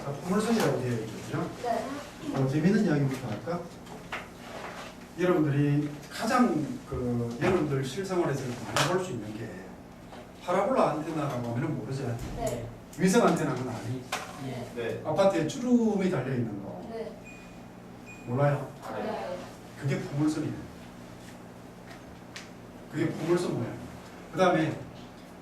자, 포물선이라고 되어 있죠. 그죠? 네. 재밌는 이야기부터 할까? 여러분들이 가장 여러분들 실생활에서 많이 볼 수 있는 게 파라볼라 안테나라고 하면 모르죠. 네. 위성 안테나는 아니. 네. 네. 아파트에 주름이 달려 있는 거 네. 몰라요? 알아요. 그게 포물선이에요. 그게 포물선 모양. 그 다음에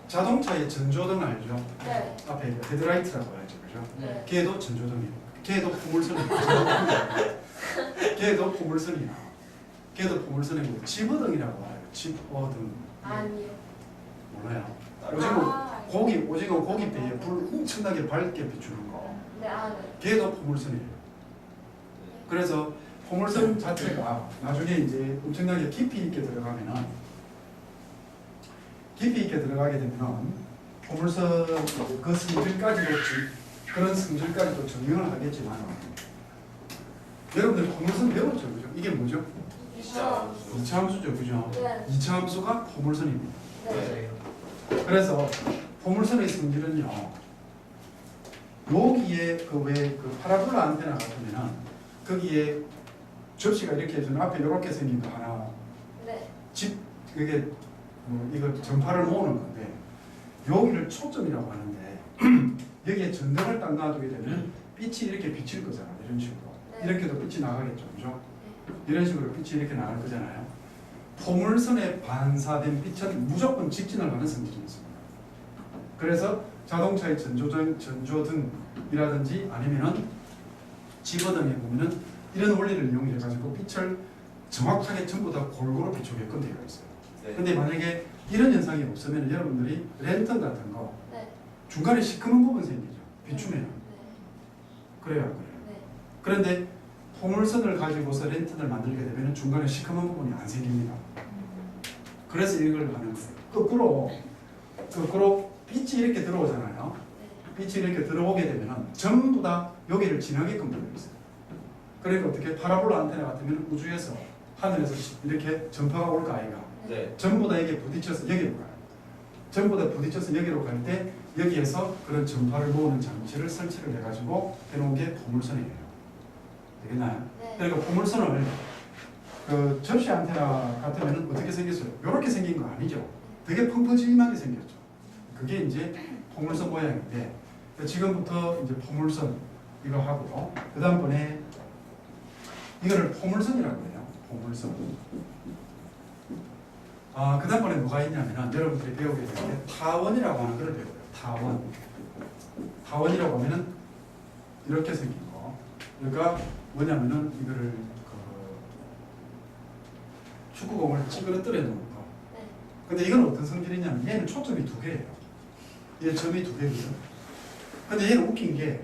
자동차의 전조등 알죠? 네. 앞에 헤드라이트라고 하죠. 그죠? 네. 걔도 전조등이에요. 걔도 포물선이에요. 걔도 포물선이야. 걔도 포물선이고 집어등이라고 해요. 집어등. 아니요. 몰라요? 아. 오징어 고깃배에 불 엄청나게 밝게 비추는 거. 네, 아는. 걔도 포물선이에요. 그래서 포물선 자체가 나중에 이제 엄청나게 깊이 있게 들어가면은 포물선 그 성질까지도 그런 성질까지도 증명을 하겠지만 여러분들 포물선 배웠죠, 그죠? 이게 뭐죠? 이차. 2차 함수죠, 그죠? 네. 2차 함수가 포물선입니다. 네. 그래서 포물선의 성질은요. 여기에 그 파라볼라 안테나 같으면은 거기에 접시가 이렇게 해주면 앞에 이렇게 생긴 거 하나 네. 그게 이거 전파를 모으는 건데 여기를 초점이라고 하는데 여기에 전등을 딱 놔두게 되면 빛이 이렇게 비칠 거잖아. 이런 식으로. 네. 이렇게도 빛이 나가겠죠, 그죠? 이런 식으로 빛이 이렇게 나갈 거잖아요. 포물선에 반사된 빛은 무조건 직진을 하는 성질이 있습니다. 그래서 자동차의 전조등이라든지 아니면은 집어등에 보면은 이런 원리를 이용해 가지고 빛을 정확하게 전부 다 골고루 비추게끔 되어 있어요. 네. 근데 만약에 이런 현상이 없으면 여러분들이 랜턴 같은 거 네. 중간에 시커먼 부분 생기죠. 비추면. 네. 그래요, 안 그래요? 네. 그런데 포물선을 가지고서 랜턴을 만들게 되면 중간에 시커먼 부분이 안 생깁니다. 그래서 이걸 하는 거예요. 거꾸로 빛이 이렇게 들어오잖아요. 빛이 이렇게 들어오게 되면 전부 다 여기를 지나게끔 되어 있어요. 그러니까 어떻게 파라볼라 안테나 같으면 우주에서 하늘에서 이렇게 전파가 올까 아이가 네. 전부 다 이게 부딪혀서 여기로 가요. 전부 다 부딪혀서 여기로 갈 때 여기에서 그런 전파를 모으는 장치를 설치를 해가지고 해놓은 게 포물선이에요. 되겠나요? 네. 그러니까 포물선을 그 접시 안테나 같으면 어떻게 생겼어요? 이렇게 생긴 거 아니죠. 되게 펑퍼짐하게 생겼죠. 그게 이제 포물선 모양인데 지금부터 이제 포물선 이거 하고요. 그 다음번에 이거를 포물선이라고 해요. 포물선. 그 다음번에 뭐가 있냐면은 여러분들이 배우게 될 게 타원이라고 하는 걸 배워요. 타원. 타원이라고 하면은 이렇게 생긴 거. 그러니까 뭐냐면은 이거를 축구공을 찌그러뜨려 놓은 거. 네. 근데 이건 어떤 성질이냐면 얘는 초점이 두 개예요. 얘 점이 두 개거든. 근데 얘는 웃긴 게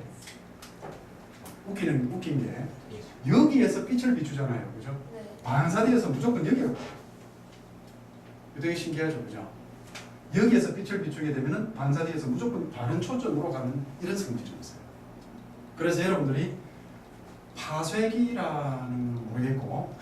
여기에서 빛을 비추잖아요. 그죠? 네. 반사되어서 무조건 여기로 가요. 되게 신기하죠. 그죠? 여기에서 빛을 비추게 되면 반사되어서 무조건 다른 초점으로 가는 이런 성질이 있어요. 그래서 여러분들이 파쇄기라는 건 모르겠고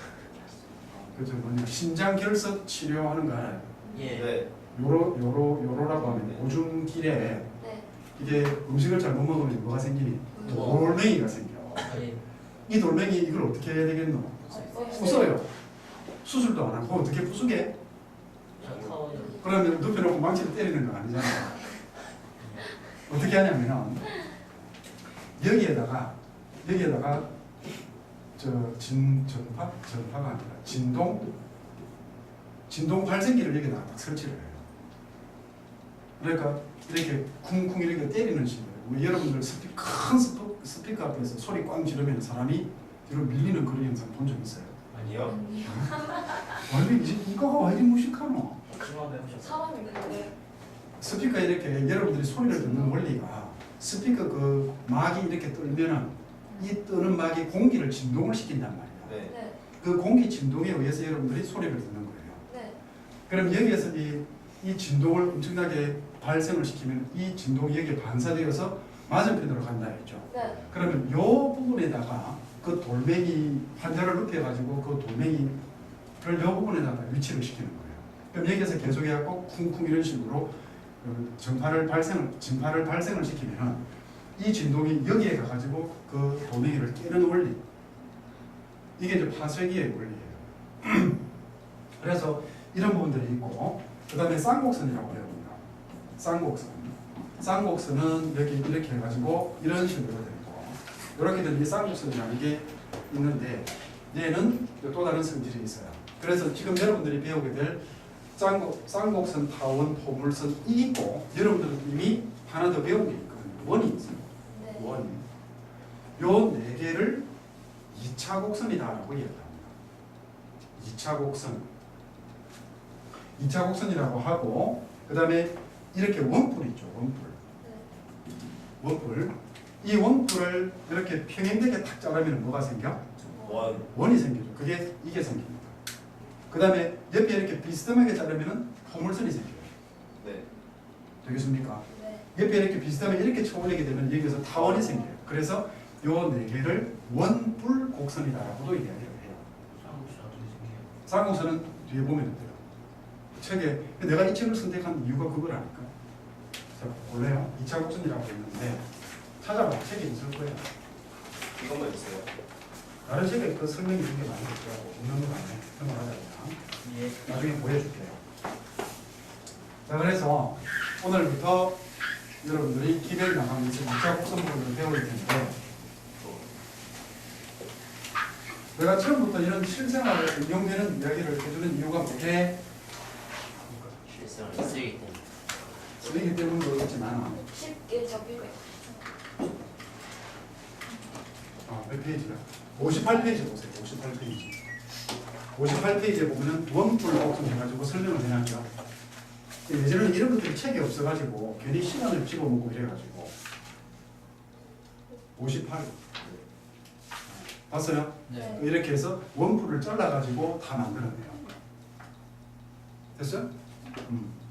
그저 뭐냐 신장 결석 치료하는 거 알아요? 예. 네. 요로라고 하면 오줌길에 네. 이게 음식을 잘못 먹으면 뭐가 생기니? 돌멩이가 생겨. 이 돌멩이 이걸 어떻게 해야 되겠노? 부숴요. 수술도 안 하고 어떻게 부수게? 그러면 눕혀놓고 망치를 때리는 거 아니잖아요. 어떻게 하냐면은 여기에다가 전파가 아니라 진동 발생기를 여기다가 딱 설치를 해요. 그러니까 이렇게 쿵쿵 이렇게 때리는 식으로 여러분들 큰 스피커 앞에서 소리 꽝 지르면 사람이 뒤로 밀리는 그런 현상 본 적 있어요? 아니요. 아니 이거가 왜 이리 무식하노? 사람이 근데 스피커 이렇게 여러분들이 소리를 듣는 원리가 스피커 그 막이 이렇게 떨면은 이 뜨는 막이 공기를 진동을 시킨단 말이야. 네. 네. 그 공기 진동에 의해서 여러분들이 소리를 듣는 거예요. 네. 그럼 여기에서 이 진동을 엄청나게 발생을 시키면 이 진동이 여기에 반사되어서 맞은편으로 간다 했죠. 네. 그러면 이 부분에다가 그 돌멩이 환자를 눕혀가지고 그 돌멩이를 이 부분에다가 위치를 시키는 거예요. 그럼 여기에서 계속 해갖고 쿵쿵 이런 식으로 진파를 발생을 시키면은 이 진동이 여기에 가가지고 그 돌멩이를 깨는 원리. 이게 이제 파쇄기의 원리예요. 그래서 이런 부분들이 있고, 그 다음에 쌍곡선이라고 배웁니다. 쌍곡선. 쌍곡선은 여기 이렇게 해가지고 이런 식으로 되고, 이렇게 된 이 쌍곡선이라는 게 있는데, 얘는 또 다른 성질이 있어요. 그래서 지금 여러분들이 배우게 될 쌍곡선, 타원, 포물선이 있고, 여러분들은 이미 하나 더 배운 게 있거든요. 원이 있어요. 네. 원. 요 네 개를 2차 곡선이다라고 이야기합니다. 2차 곡선. 2차 곡선이라고 하고, 그 다음에 이렇게 원뿔 있죠. 원뿔. 네. 원뿔. 이 원뿔을 이렇게 평행되게 탁 자르면 뭐가 생겨? 원. 원이 생기죠. 이게 생깁니다. 그 다음에 옆에 이렇게 비스듬하게 자르면 포물선이 생겨요. 네. 되겠습니까? 네. 옆에 이렇게 비스듬하게 이렇게 쳐올리게 되면 여기서 타원이 생겨요. 그래서 요 네 개를 원뿔 곡선이다라고도 이야기를 해요. 쌍곡선은 뒤에 보면 돼요. 책에 내가 이 책을 선택한 이유가 그거라니까. 자, 볼래요? 2차 곡선이라고 했는데 찾아봐. 책에 있을 거예요. 이것만 있어요. 다른 책에 그 설명이 이렇게 많이 있더라고. 없는 거 아니에요. 설명하자면. 나중에 보여줄게요. 자, 그래서 오늘부터 여러분들이 기별 나가면서 2차 곡선 부분을 배울 텐데, 내가 처음부터 이런 실생활에 응용되는 이야기를 해주는 이유가 뭐게? 실생활에 쓰이기 때문에. 쓰이기 때문도 그렇지만, 쉽게 접히고 몇 페이지야? 58페이지 보세요. 58페이지. 58페이지에 보면은 원뿔 곡선 해가지고 설명을 해놨죠. 예전에는 이런 것들이 책이 없어가지고 괜히 시간을 집어먹고 이래가지고 58 봤어요? 네. 이렇게 해서 원뿔을 잘라가지고 다 만들어내요. 됐어요?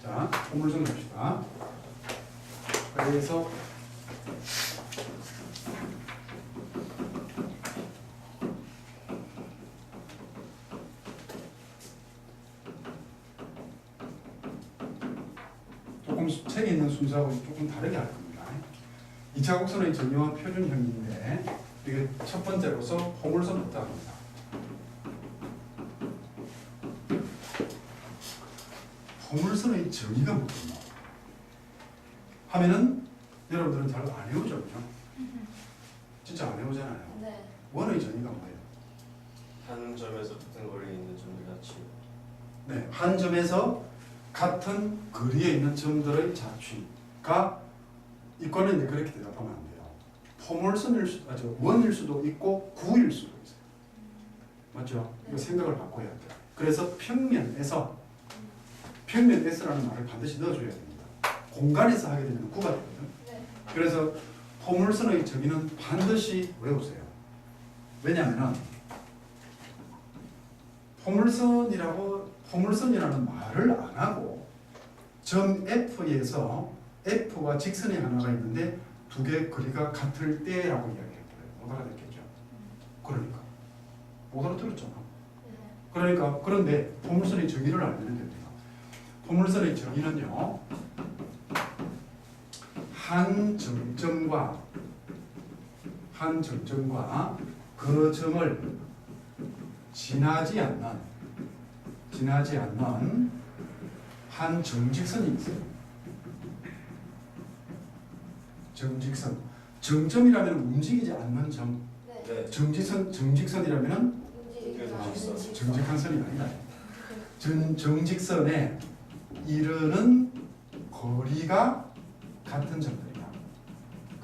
자, 포물선 봅시다. 그래서 조금 책에 있는 순서하고 조금 다르게 할 겁니다. 2차 곡선의 정의와 표준형인데, 이게 첫 번째로서 포물선부터 합니다. 포물선의 정의가 뭐냐 하면은 여러분들은 잘 안 외우죠, 그죠? 진짜 안 외우잖아요. 네. 원의 정의가 뭐예요? 한 점에서 같은 거리에 있는 점들 같이. 네, 한 점에서 같은 거리에 있는 점들의 자취가 이거는 이제 그렇게 대답하면 안 돼요. 포물선일 원일 수도 있고 구일 수도 있어요. 맞죠? 이거 생각을 바꿔야 돼요. 그래서 평면에서 평면에서라는 말을 반드시 넣어줘야 됩니다. 공간에서 하게 되면 구가 되거든요. 네. 그래서 포물선의 정의는 반드시 외우세요. 왜냐하면 포물선이라는 말을 안 하고 점 F에서 F와 직선이 하나가 있는데 두 개의 거리가 같을 때라고 이야기했어요. 못 알아듣겠죠? 그러니까 못 알아들었잖아. 네. 그러니까 그런데 포물선의 정의를 알면 됩니다. 포물선의 정의는요, 한 점과 그 점을 지나지 않는 한 정직선이 있어요. 정직선. 정점이라면 움직이지 않는 점. 네. 네. 정직선이라면 움직이지 않는 직선. 정직한 선이 아니다. 정직선에 이르는 거리가 같은 점들이다.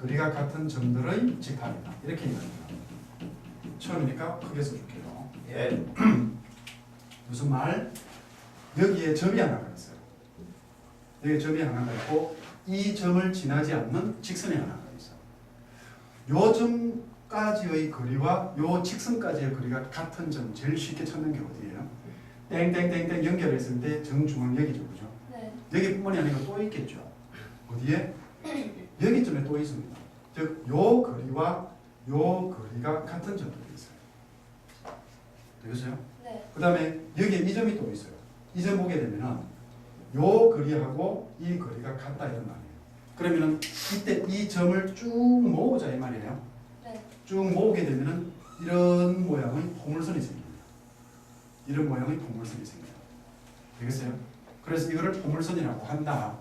거리가 같은 점들의 직합이다. 이렇게 얘기합니다. 처음이니까 크게 써줄게요. 예. 무슨 말? 여기에 점이 하나가 있어요. 여기에 점이 하나가 있고 이 점을 지나지 않는 직선이 하나가 있어요. 요 점까지의 거리와 요 직선까지의 거리가 같은 점 제일 쉽게 찾는 게 어디예요? 땡땡땡땡 연결했을 때 정중앙 여기죠, 그죠? 네. 여기뿐만이 아니라 또 있겠죠. 어디에? 여기쯤에 또 있습니다. 즉, 요 거리와 요 거리가 같은 점들이 있어요. 되겠어요? 네. 그 다음에 여기에 이 점이 또 있어요. 이 점 보게 되면은 요 거리하고 이 거리가 같다 이런 말이에요. 그러면은 이때 이 점을 쭉 모으자 이 말이에요. 네. 쭉 모으게 되면은 이런 모양의 포물선이 생깁니다. 이런 모양의 포물선이 생겨요. 되겠어요? 그래서 이거를 포물선이라고 한다.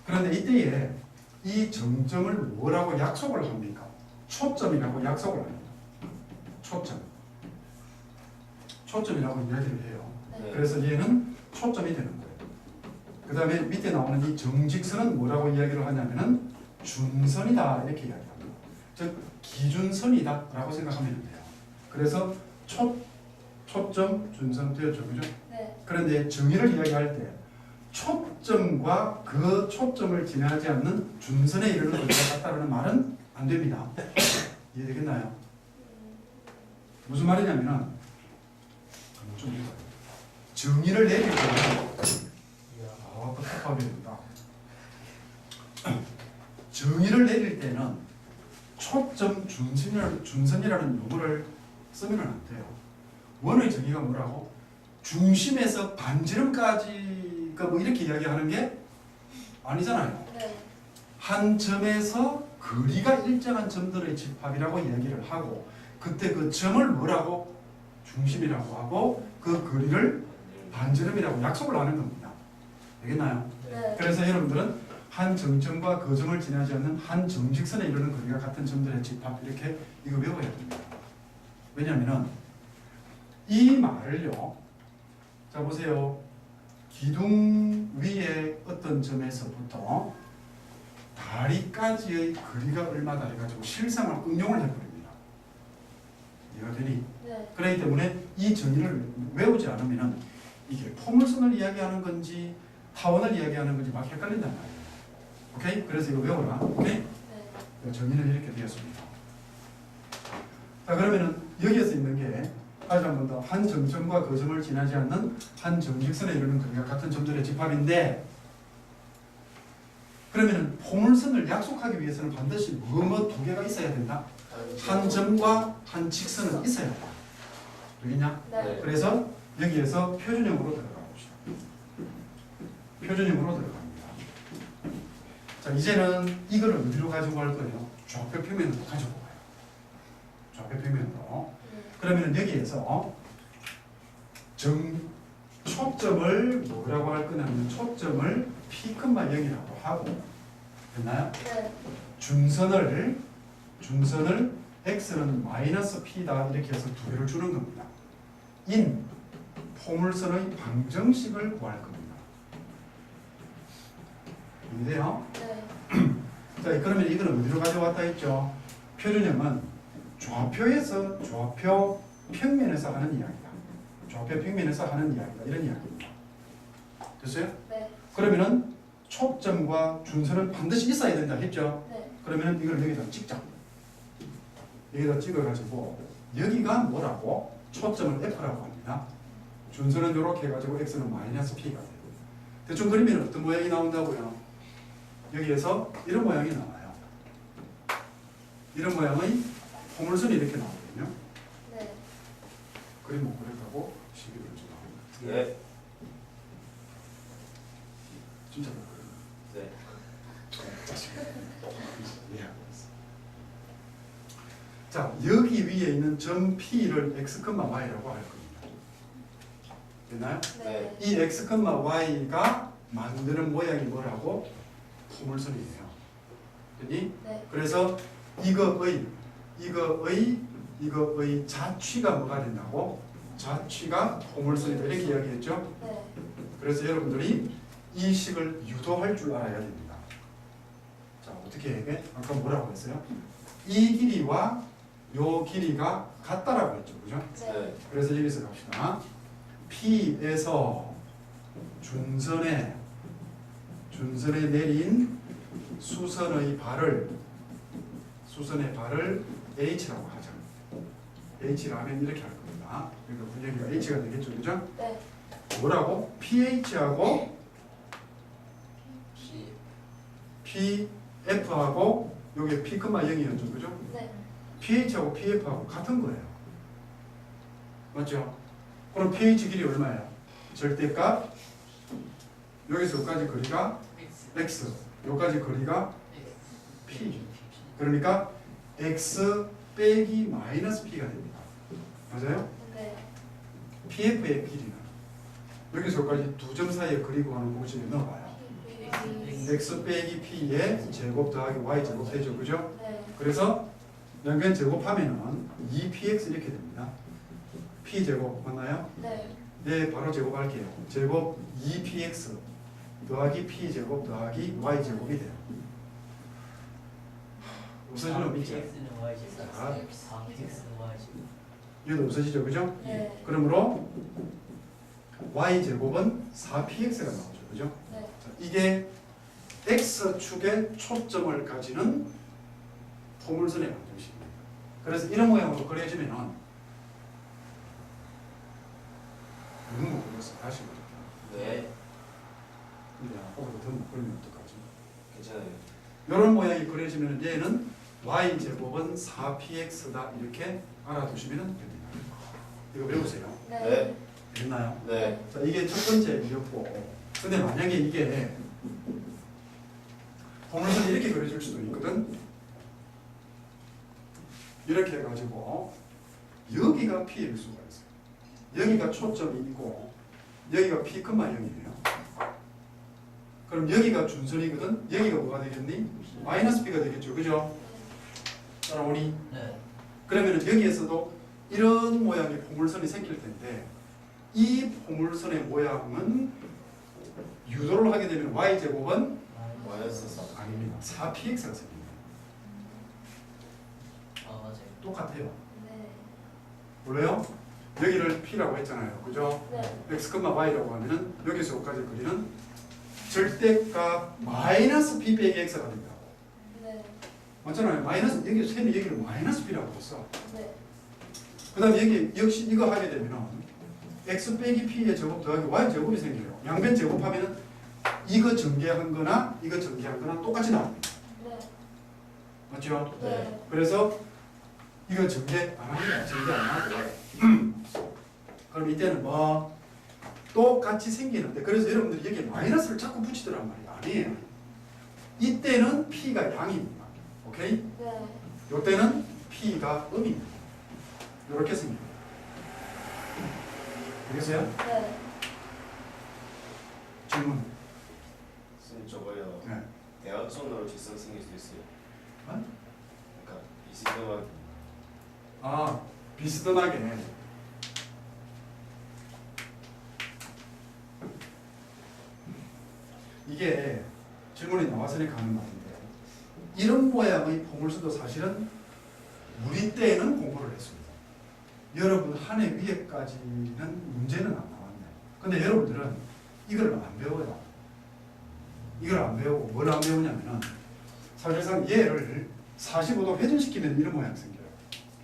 그런데 이때에 이 정점을 뭐라고 약속을 합니까? 초점이라고 약속을 합니다. 초점. 초점이라고 이야기를 해요. 네. 그래서 얘는 초점이 되는 거예요. 그 다음에 밑에 나오는 이 정직선은 뭐라고 이야기를 하냐면은 준선이다 이렇게 이야기합니다. 즉 기준선이다 라고 생각하면 돼요. 그래서 초점 준선 되었죠, 그죠? 네. 그런데 정의를 이야기할 때 초점과 그 초점을 지나지 않는 준선에 이르는 거리가 같다는 말은 안 됩니다. 이해되겠나요? 무슨 말이냐면은 좀 정의를 내릴 때는 답답하게 된다. 정의를 내릴 때는 초점 준선이라는 용어를 쓰면 안 돼요. 원의 정의가 뭐라고? 중심에서 반지름까지가 뭐 이렇게 이야기하는 게 아니잖아요. 네. 한 점에서 거리가 일정한 점들의 집합이라고 이야기를 하고 그때 그 점을 뭐라고? 중심이라고 하고 그 거리를 반지름이라고 약속을 하는 겁니다. 되겠나요? 네. 그래서 여러분들은 한 정점과 그 점을 지나지 않는 한 정직선에 이르는 거리가 같은 점들의 집합 이렇게 이거 외워야 됩니다. 왜냐하면 이 말을요. 자 보세요. 기둥 위에 어떤 점에서부터 다리까지의 거리가 얼마다 해가지고 실상을 응용을 해버립니다. 이해가 되니? 네. 그렇기 때문에 이 정의를 외우지 않으면 이게 포물선을 이야기하는 건지 타원을 이야기하는 건지 막 헷갈린단 말이에요. 오케이? 그래서 이거 외워라. 오케이? 네. 정의는 이렇게 되었습니다. 자 그러면은 여기에서 있는 게 다시 한 번 더 한 정점과 그 점을 지나지 않는 한 정직선에 이르는 거리가 같은 점들의 집합인데 그러면은 포물선을 약속하기 위해서는 반드시 뭐 두 개가 있어야 된다. 한 점과 한 직선은 있어야 된다. 알겠냐? 네. 그래서 여기에서 표준형으로 들어가 봅시다. 표준형으로 들어갑니다. 자 이제는 이거를 어디로 가지고 갈 거예요? 좌표 평면으로 가지고 가요. 좌표 평면으로. 그러면 여기에서 초점을 뭐라고 할 거냐면 초점을 P콤마 0이라고 하고 됐나요? 네. 준선을 X는 마이너스 P다 이렇게 해서 두 개를 주는 겁니다. 인 포물선의 방정식을 구할 겁니다. 이해돼요? 네. 자 그러면 이거는 어디로 가져왔다 했죠? 표준형은 좌표에서 좌표 평면에서 하는 이야기다. 좌표 평면에서 하는 이야기다. 이런 이야기입니다. 됐어요? 네. 그러면은 초점과 준선은 반드시 있어야 된다 했죠? 네. 그러면은 이걸 여기다 찍자. 여기다 찍어가지고 여기가 뭐라고? 초점을 F라고 합니다. 준선은 이렇게 해가지고 X는 마이너스 P가 돼요. 대충 그리면 어떤 모양이 나온다고요? 여기에서 이런 모양이 나와요. 이런 모양의 포물선이 이렇게 나오거든요. 네. 그림 못 그렸다고 시비를 좀 나옵니다. 네. 진짜 못 그렸네. 네. 이해하고 있어. 자 여기 위에 있는 점 P를 X, Y라고 할 겁니다. 됐나요? 네. 이 X, Y가 만드는 모양이 뭐라고? 포물선이에요. 됐니? 네. 그래서 이거의 자취가 뭐가 된다고? 자취가 포물선이다 이렇게 이야기했죠. 네. 그래서 여러분들이 이 식을 유도할 줄 알아야 됩니다. 자 어떻게 해? 아까 뭐라고 했어요? 이 길이와 요 길이가 같다라고 했죠, 그죠? 네. 그래서 여기서 갑시다. P에서 준선에 내린 수선의 발을 H라고 하죠. H라면 이렇게 할 겁니다. 그러니까 여기가 H가 되겠죠, 그죠? 네. 뭐라고? PH하고 PF하고 여기 P, 0이었죠, 그죠? 네. PH하고 PF하고 같은 거예요. 맞죠? 그럼 pH 길이 얼마예요? 절대값 여기서 여기까지 거리가 x, 여기까지 거리가 P. 그러니까 X 빼기 마이너스 P가 됩니다. 맞아요? 네. PF의 길이는 여기서까지 두 점 사이에 그리고 가는 공식에 넣어봐요. X 빼기 P의 제곱 더하기 Y 제곱 되죠. 그죠? 네. 그래서 양변 제곱하면은 2px 이렇게 됩니다. p 제곱 맞나요? 네. 네, 바로 제곱할게요. 제곱 2px 더하기 p 제곱 더하기 y 제곱이 돼요. 없어지는 믿죠? PX는 Y 제곱. 자, PX는 Y 제곱. 얘도 없어지죠, 그죠? 네. 그러므로 y 제곱은 4px가 나오죠, 그죠? 네. 자, 이게 x축에 초점을 가지는 포물선의 방정식입니다. 그래서 이런 모양으로 그려지면은 너무 못 그렸어. 다시 그릴게요. 네. 근데 아까보다 더 못 그리면 어떡하지? 괜찮아요. 이런 모양이 그려지면 얘는 y 제곱은 4px다 이렇게 알아두시면 됩니다. 이거 외우세요. 네. 됐나요? 네. 자, 이게 첫 번째 일이었고, 근데 만약에 이게 포물선이 이렇게 그려질 수도 있거든. 이렇게 해가지고 여기가 P일 수가 있어요. 여기가 초점이 있고 여기가 P, 0이에요. 그럼 여기가 준선이거든. 여기가 뭐가 되겠니? 마이너스 P가 되겠죠. 그죠? 따라오니? 네. 그러면 여기에서도 이런 모양의 포물선이 생길 텐데 이 포물선의 모양은 유도를 하게 되면 Y제곱은 마이너스 4. 아닙니다. 4px가 생깁니다. 아 맞아요. 똑같아요. 네. 원래요? 여기를 P라고 했잖아요. 그죠? 네. X, Y라고 하면은 여기서 여기까지 그리는 절대값 마이너스 P 빼기 X가 된다고. 네. 맞잖아요. 마이너스, 여기 셈이 여기를 마이너스 P라고 했어. 네. 그 다음에 여기 역시 이거 하게 되면은 X 빼기 P의 제곱 더하기 Y 제곱이 생겨요. 양변 제곱하면은 이거 전개한 거나 이거 전개한 거나 똑같이 나옵니다. 네. 맞죠? 네. 그래서 이거 전개 안 합니다. 전개 안 하고. 그럼 이때는 뭐 똑같이 생기는데 그래서 여러분들이 여기에 마이너스를 자꾸 붙이더란 말이에요. 아니에요. 이때는 P가 양입니다. 오케이? 네. 이때는 P가 음입니다. 이렇게 생깁니다. 알겠어요? 네. 질문. 선생님 저거요. 네. 대각선으로 직선 생길 수 있어요. 어? 그러니까 비스듬하게. 아, 비스듬하게. 이게 질문이 나와서니까 하는 말인데 이런 모양의 포물선도 사실은 우리 때에는 공부를 했습니다. 여러분 한 해 위에까지는 문제는 안 나왔네. 근데 여러분들은 이걸 안 배워요. 이걸 안 배우고 뭘 안 배우냐면은 사실상 얘를 45도 회전시키면 이런 모양 생겨요.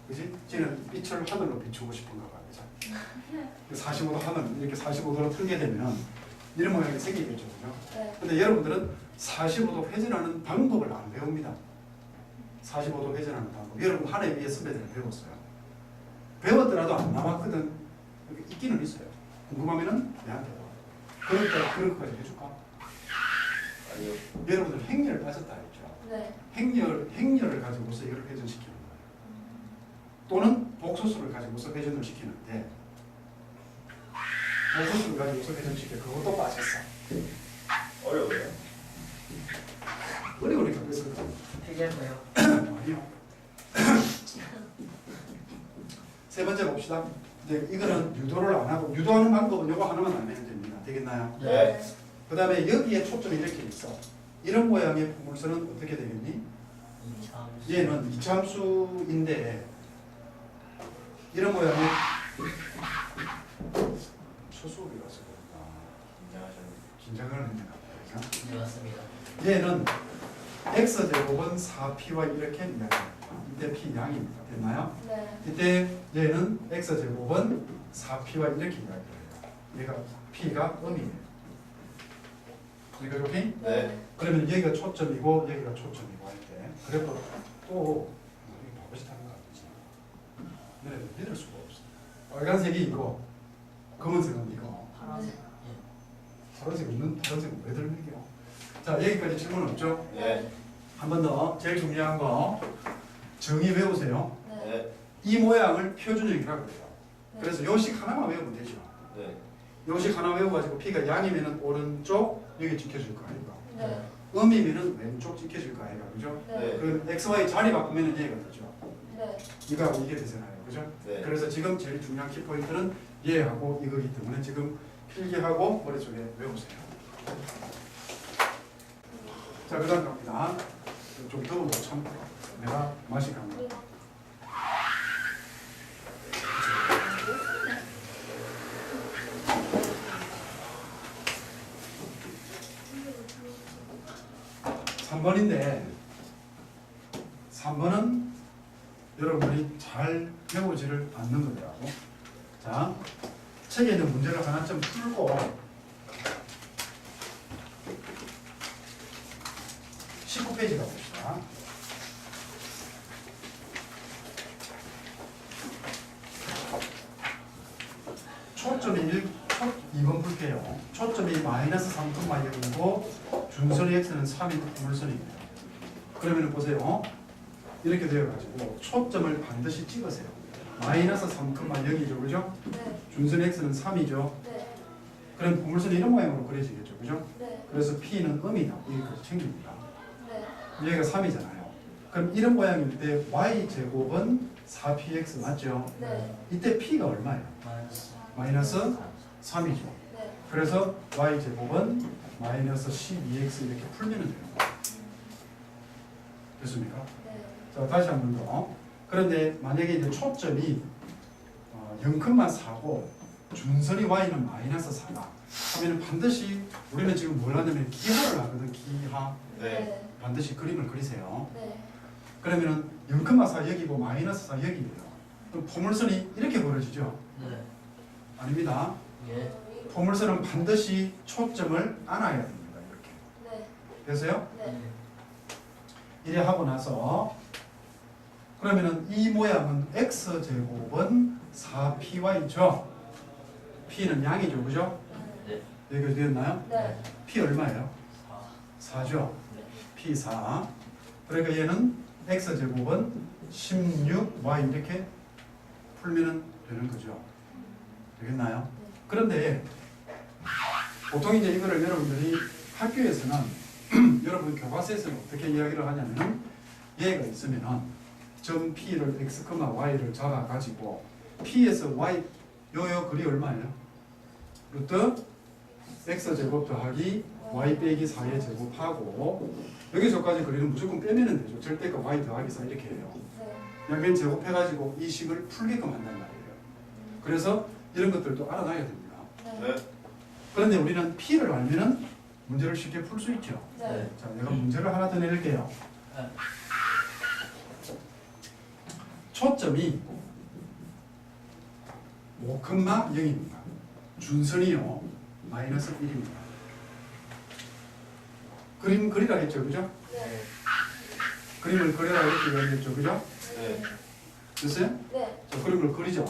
그지? 쟤는 빛을 하늘로 비추고 싶은가 봐. 그죠? 45도 하늘 이렇게 45도로 틀게 되면 이런 모양이 생기겠죠. 그죠? 네. 근데 여러분들은 45도 회전하는 방법을 안 배웁니다. 45도 회전하는 방법. 여러분 한 해 위에 선배들은 배웠어요. 배웠더라도 안 나왔거든. 여기 있기는 있어요. 궁금하면은 내한테 와. 그러니까 그런 것까지 해줄까? 아니요. 여러분들 행렬 빠졌다 했죠. 네. 행렬을 가지고서 이걸 회전시키는 거예요. 또는 복소수를 가지고서 회전을 시키는데 복소수를 가지고서 회전시켜 그것도 빠졌어. 어려워요. 어려우니까 그래서 필기할까요? 아니요. 세 번째 봅시다. 이제 이거는 유도를 안 하고 유도하는 방법은 이거 하나만 알면 됩니다. 되겠나요? 네. 그 다음에 여기에 초점이 이렇게 있어. 이런 모양의 포물선은 어떻게 되겠니? 이참수. 얘는 이차함수인데 이런 모양의 초수업이라서 그런가. 긴장하셨네. 긴장을 했는가 봐요. 그죠? 네 맞습니다. 얘는 x제곱은 4p와 이렇게 이야기합니다. 이때 p 양입니다. 됐나요? 네. 이때 얘는 x제곱은 4p와 이렇게 이야기해요. 얘가 p가 음이에요. 그러니까 오케이? 네. 그러면 여기가 초점이고 여기가 초점이고 할 때 그래도 또 이게 바보짓 하는 거 아니지? 너네들 믿을 수가 없어. 빨간색이 이거 검은색은 이거 파란색. 예. 파란색 없는 파란색은 왜들 믿겨? 자 여기까지 질문 없죠? 네. 한 번 더 제일 중요한 거 정의 외우세요. 네. 네. 이 모양을 표준형이라고 해요. 네. 그래서 요식 하나만 외우면 되죠. 네. 요식 하나 외워가지고 P가 양이면은 오른쪽 여기 찍혀줄 거 아닌가. 네. 음이면은 왼쪽 찍혀줄 거 아닌가, 그죠? 네. 그 x, y 자리 바꾸면은 얘가 되죠. 네. 이게 되잖아요, 그죠? 네. 그래서 지금 제일 중요한 키포인트는 얘하고 이거기 때문에 지금 필기하고 머릿속에 외우세요. 자, 그 다음 갑니다. 좀 더워도 참 내가 맛이 갑니다. 삼 3번인데 3번은 여러분이 잘 배우지를 않는 거더라고. 자, 책에 있는 문제를 하나 좀 풀고 19페이지 가봅시다. 초점이 2번 볼게요. 초점이 마이너스 3,0이고 준선의 x는 3인 물선이에요. 그러면 보세요. 이렇게 되어가지고 초점을 반드시 찍으세요. 마이너스 3,0이죠, 그죠? 네. 준선의 x는 3이죠. 네. 그럼 포물선이 이런 모양으로 그려지겠죠, 그죠? 네. 그래서 p는 음이다. 여기까지 챙깁니다. 네. 얘가 3이잖아요. 그럼 이런 모양일 때 y 제곱은 4px 맞죠? 네. 이때 p가 얼마예요? 마이너스 3이죠. 네. 그래서 y 제곱은 마이너스 12x 이렇게 풀면 돼요. 됐습니까? 네. 자, 다시 한 번 더. 그런데 만약에 이제 초점이 0,4고 준선이 y는 마이너스 4다 하면 반드시 우리는 지금 뭘 하냐면 기하를 하거든. 기하. 네. 반드시 그림을 그리세요. 네. 그러면은 0,4 여기고 마이너스 4 여기예요. 그럼 포물선이 이렇게 벌어지죠? 네. 아닙니다. 예. 포물선은 반드시 초점을 안아야 됩니다. 이렇게. 네. 됐어요? 네. 이래 하고 나서 그러면은 이 모양은 x제곱은 4py죠? p는 양이죠, 그죠? 네. 여기 되었나요? 네. p 얼마예요? 4죠? p 4. 그러니까 얘는 x제곱은 16y 이렇게 풀면 되는 거죠. 되겠나요? 그런데 보통 이제 이거를 여러분들이 학교에서는 여러분 교과서에서는 어떻게 이야기를 하냐면 얘가 있으면은 점 p를 x, y를 잡아가지고 p에서 y 요요 글이 얼마예요? 루트 x제곱 더하기 y 빼기 4의 제곱하고 여기서까지 그리는 무조건 빼면 되죠. 절대가 y 더하기 4 이렇게 해요. 네. 양변 제곱해가지고 이 식을 풀게끔 한단 말이에요. 그래서 이런 것들도 알아놔야 됩니다. 네. 네. 그런데 우리는 p를 알면은 문제를 쉽게 풀 수 있죠. 네. 자, 내가 문제를 하나 더 내릴게요. 네. 초점이 5,0입니다. 준선이요. 마이너스 1입니다. 그림 그리라 했죠, 그죠? 네. 그림을 그려라 이렇게 이야기했죠, 그죠? 네. 됐어요? 네. 자, 그림을 그리죠.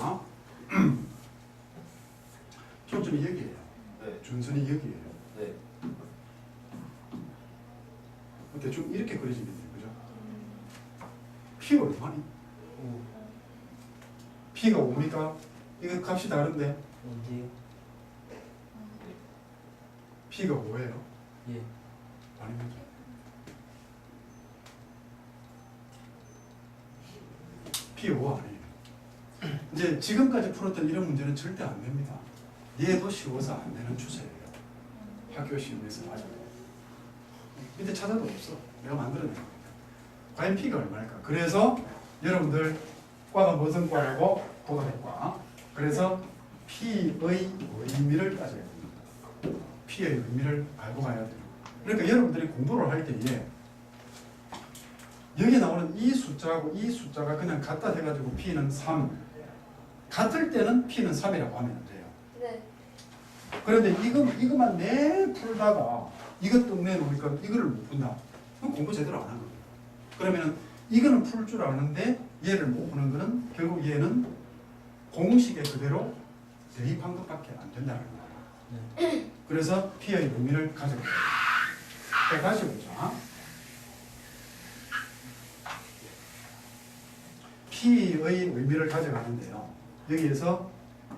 초점이 여기예요. 네. 준선이 여기예요. 네. 대충 이렇게 그려지면 돼요, 그죠? P가 얼마니? P가 5니까 이거 값이 다른데 언제요? P가 5예요. 예. 아니면 P 5 아니에요. 이제 지금까지 풀었던 이런 문제는 절대 안 됩니다. 얘도 쉬워서 안 되는 추세예요. 학교 시험에서 맞아요. 밑에 찾아도 없어. 내가 만들어낸 겁니다. 과연 P가 얼마일까? 그래서 여러분들 과가 무슨 과라고? 도달과. 그래서 P의 의미를 따져야 됩니다. P의 의미를 알고 가야 돼요. 그러니까 여러분들이 공부를 할 때에 여기 나오는 이 숫자하고 이 숫자가 그냥 같다 해가지고 P는 3 같을 때는 P는 3이라고 하면 돼요. 네. 그런데 이것만 내 풀다가 이것 똥내 놓으니까 이거를 못 푼다. 그럼 공부 제대로 안 한 거예요. 그러면은 이거는 풀 줄 아는데 얘를 못 푸는 거는 결국 얘는 공식에 그대로 대입한 것밖에 안 된다는 거예요. 그래서 P의 의미를 가져요. 자, 다시 보자. P의 의미를 가져가는데요. 여기에서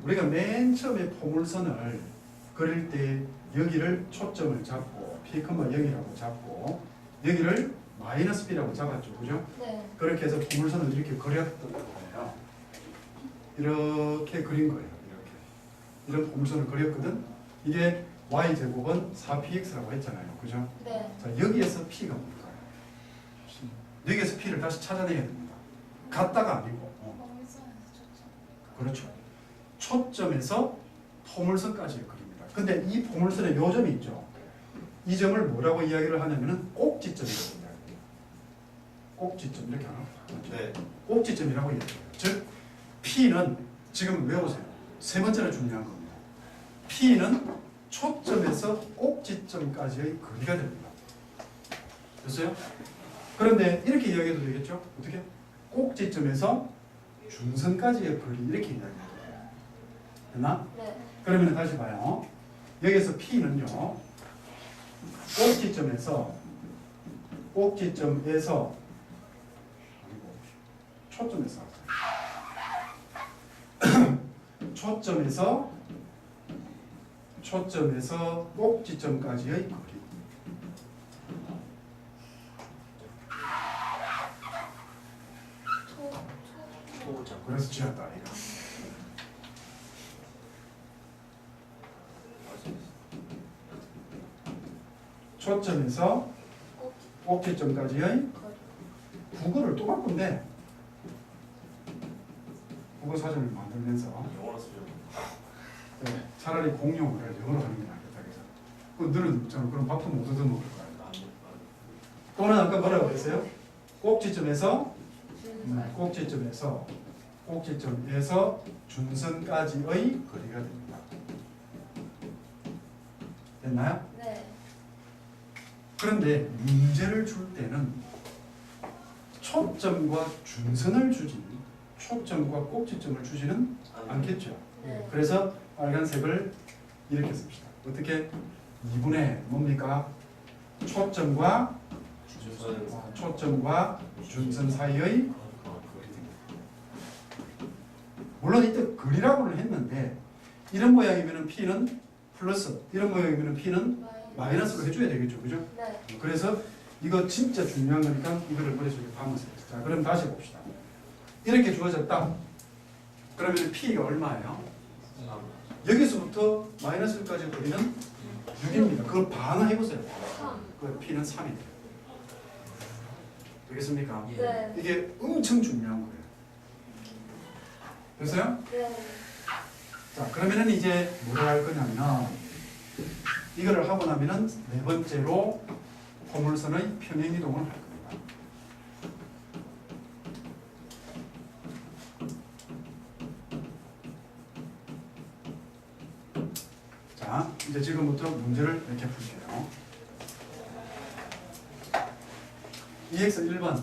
우리가 맨 처음에 포물선을 그릴 때 여기를 초점을 잡고 P, 0이라고 잡고 여기를 마이너스 B라고 잡았죠. 그죠? 네. 그렇게 해서 포물선을 이렇게 그렸던 거예요. 이렇게 그린 거예요. 이렇게. 이런 포물선을 그렸거든. 이게 y제곱은 4px라고 했잖아요. 그죠? 네. 자, 여기에서 p가 뭘까요? 여기에서 p를 다시 찾아내야 됩니다. 같다가 아니고. 그렇죠. 초점에서 포물선까지의 거리입니다. 근데 이 포물선에 요점이 있죠. 이 점을 뭐라고 이야기를 하냐면은 꼭지점이라고 이야기해요. 꼭지점 이렇게 하나? 네. 꼭지점이라고 이야기해요. 즉 P는 지금 외우세요. 세 번째로 중요한 겁니다. P는 초점에서 꼭지점까지의 거리가 됩니다. 됐어요? 그런데 이렇게 이야기해도 되겠죠? 어떻게? 꼭지점에서 중선까지의 거리 이렇게 이야기해요. 됐나? 네. 그러면 다시 봐요. 여기서 P는요. 꼭지점에서 초점에서 초점에서 꼭지점까지의 거리. 초점. 그래서 지었다 이거. 초점에서 꼭지점까지의 거리. 국어를 또 바꾼대. 국어 사전을 만들면서 영어로 쓰죠. 네, 차라리 공용을 영어로 하는 게 낫겠다 그래서 그 너는 저는 그럼 밥도 못 얻어 먹을 거야. 또는 아까 뭐라고 했어요? 꼭지점에서 꼭지점에서 준선까지의 거리가 됩니다. 됐나요? 네. 그런데 문제를 줄 때는 초점과 준선을 주지 초점과 꼭지점을 주지는 않겠죠. 네. 그래서 빨간색을 이렇게 씁시다. 어떻게? 2분의 뭡니까? 초점과 준선 사이의 거리. 물론 이때 거리라고는 했는데 이런 모양이면 P는 플러스 이런 모양이면 P는 마이너스로 해줘야 되겠죠. 그죠? 네. 그래서 이거 진짜 중요한 거니까 이거를 머릿속에 담으세요. 자, 그럼 다시 봅시다. 이렇게 주어졌다. 그러면 P가 얼마예요? 여기서부터 마이너스까지 거리는 6입니다. 그걸 반환해보세요. 3. 그 P는 3이 돼요. 되겠습니까? 네. 이게 엄청 중요한 거예요. 됐어요? 네. 자, 그러면은 이제 뭘 할 거냐면 이거를 하고 나면은 네 번째로 포물선의 평행이동을 할 겁니다. 자, 이제 지금부터 문제를 이렇게 풀게요. 2x 1번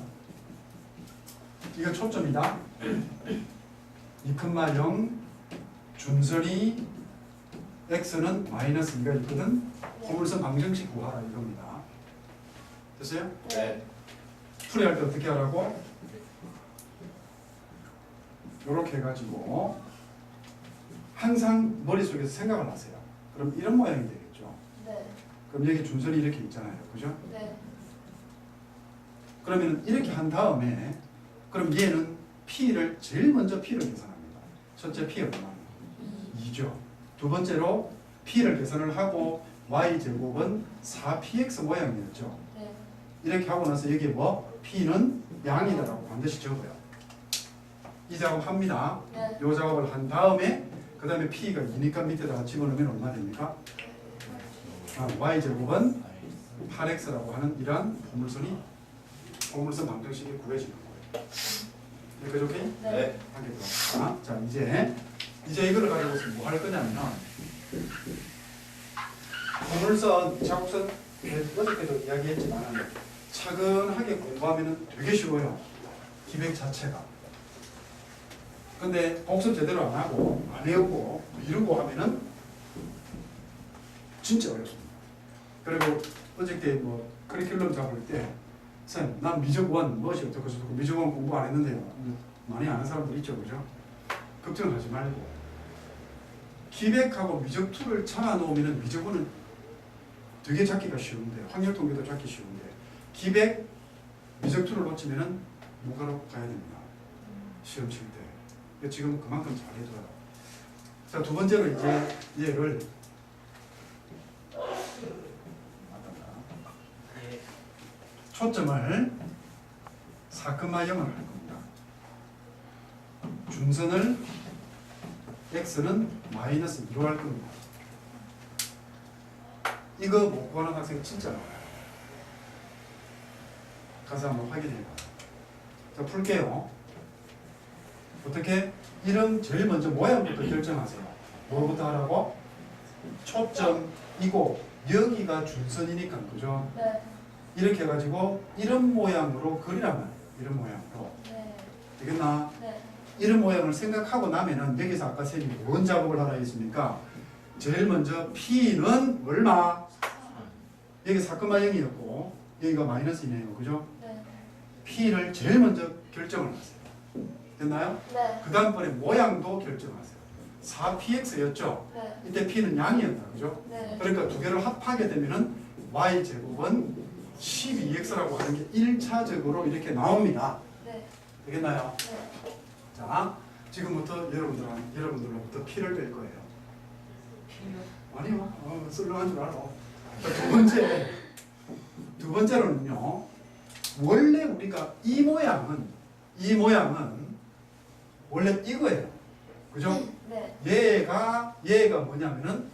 이거 초점이다. 2,0 준선이 x는 마이너스 2가 있거든. 포물선 방정식 구하라 이겁니다. 됐어요? 네. 풀이할 때 어떻게 하라고? 이렇게 해가지고 항상 머릿속에서 생각을 하세요. 그럼 이런 모양이 되겠죠. 네. 그럼 여기 준선이 이렇게 있잖아요. 그죠? 네. 그러면 이렇게 한 다음에 그럼 얘는 P를 제일 먼저 P를 계산합니다. 첫째 P 얼마나? 2죠. 두 번째로 P를 계산을 하고 Y제곱은 4PX 모양이었죠. 네. 이렇게 하고 나서 여기에 뭐? P는 양이다라고 반드시 적어요. 이 작업 합니다. 네. 이 작업을 한 다음에 그 다음에 P가 2니까 밑에다가 집어넣으면 얼마 됩니까? Y제곱은 8X라고 하는 이러한 포물선 방정식이 구해지는 거예요. 여기까지 오케이? 네. 하겠다. 자, 이제 이거를 가지고서 뭐 할 거냐면 포물선, 자국선 어저께도 이야기했지만 차근하게 공부하면 되게 쉬워요. 기백 자체가. 근데 복습 제대로 안 하고 안 외우고 미루고 하면은 진짜 어렵습니다. 그리고 어저께 뭐 커리큘럼 잡을 때 쌤, 난 미적원 무엇이 어떻고 저떻고 미적원 공부 안 했는데요. 많이 아는 사람들 있죠, 그죠? 걱정하지 말고 기백하고 미적투를 잡아 놓으면 미적어는 되게 잡기가 쉬운데 확률통계도 잡기 쉬운데 기백, 미적투를 놓치면은 무가로 가야 됩니다. 시험 칠 때. 지금 그만큼 잘 해줘요. 자, 두 번째로 이제 얘를 초점을 4,0을 할 겁니다. 중선을 x는 마이너스 2로 할 겁니다. 이거 못 구하는 학생 진짜 많아요. 가서 한번 확인해봐요. 자, 풀게요. 어떻게? 이름 제일 먼저 모양부터 결정하세요. 뭐부터 하라고? 초점이고 여기가 중선이니까, 그죠? 네. 이렇게 해가지고 이런 모양으로 그리라면 이런 모양으로 네. 되겠나? 네. 이런 모양을 생각하고 나면은 여기서 아까 선생님이 뭔 작업을 하라 했습니까? 제일 먼저 P는 얼마? 여기 4,0이었고 여기가 마이너스 2네요, 그죠? 네. P를 제일 먼저 결정을 하세요. 됐나요? 네. 그 다음번에 모양도 결정하세요. 4px였죠? 네. 이때 P는 양이었다, 그죠? 네. 그러니까 두 개를 합하게 되면은 y제곱은 12x라고 하는 게 1차적으로 이렇게 나옵니다. 네. 되겠나요? 네. 자, 지금부터 여러분들로부터 P를 뺄 거예요. 아니요, 썰렁한 줄 알아. 자, 두 번째로는요, 원래 우리가 이 모양은 원래 이거예요. 그죠? 네. 얘가 뭐냐면은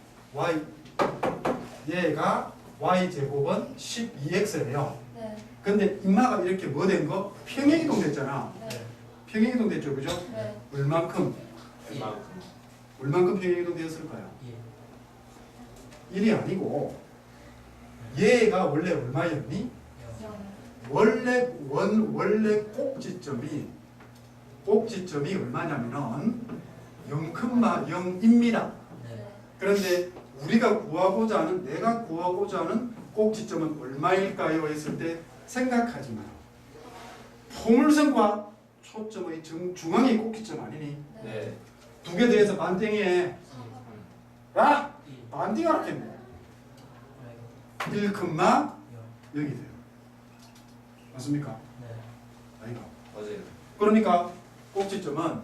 얘가 y제곱은 12x예요. 네. 근데 인마가 이렇게 뭐 된 거? 평행이동 됐잖아. 네. 평행이동 됐죠, 그죠? 네. 얼만큼 평행이동 되었을까요? 1이 아니고 얘가 원래 얼마였니? 원래 꼭지점이 얼마냐면은 0,0입니다. 네. 그런데 내가 구하고자 하는 꼭지점은 얼마일까요? 했을 때 생각하지 마요. 포물선과 초점의 중앙이 꼭지점 아니니? 네. 두 개 더해서 반땡이에 야! 반띵하겠네. 1,0이 돼요. 맞습니까? 아이가. 맞아요. 그러니까 꼭지점은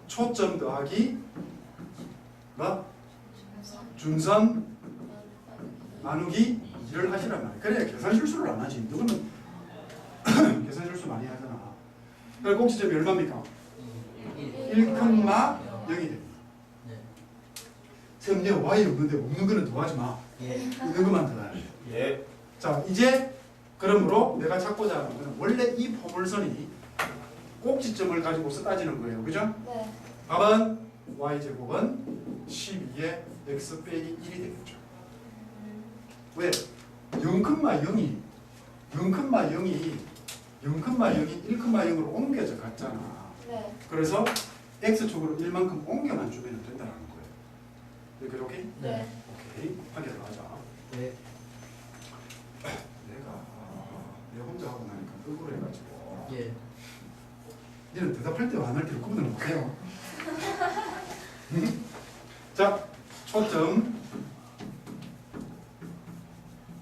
초점 더하기 뭐? 중선 나누기 2를 하시란 말이에요. 그래야 계산 실수를 안 하지. 누구는 계산 실수 많이 하잖아. 그럼 꼭지점이 얼마입니까? 1,0이 됩니다. 선생님, y 없는데 없는 거는 더하지 마. 있는 것만 더해야 돼. 예. 자, 이제 그러므로 내가 찾고자 하는 거는 원래 이 포물선이 꼭지점을 가지고서 따지는 거예요. 그죠? 네. 답은 y제곱은 12에 x 빼기 1이 되겠죠. 왜? 0,0이 1,0으로 옮겨져 갔잖아. 네. 그래서 x축으로 1만큼 옮겨만 주면 된다는 거예요. 이렇게? 네. 오케이. 확인을 하자. 네. 내가 혼자 하고 나니까 억울해가지고. 예. 얘는 대답할 때와 안 할 때를 구분을 못해요. 자, 초점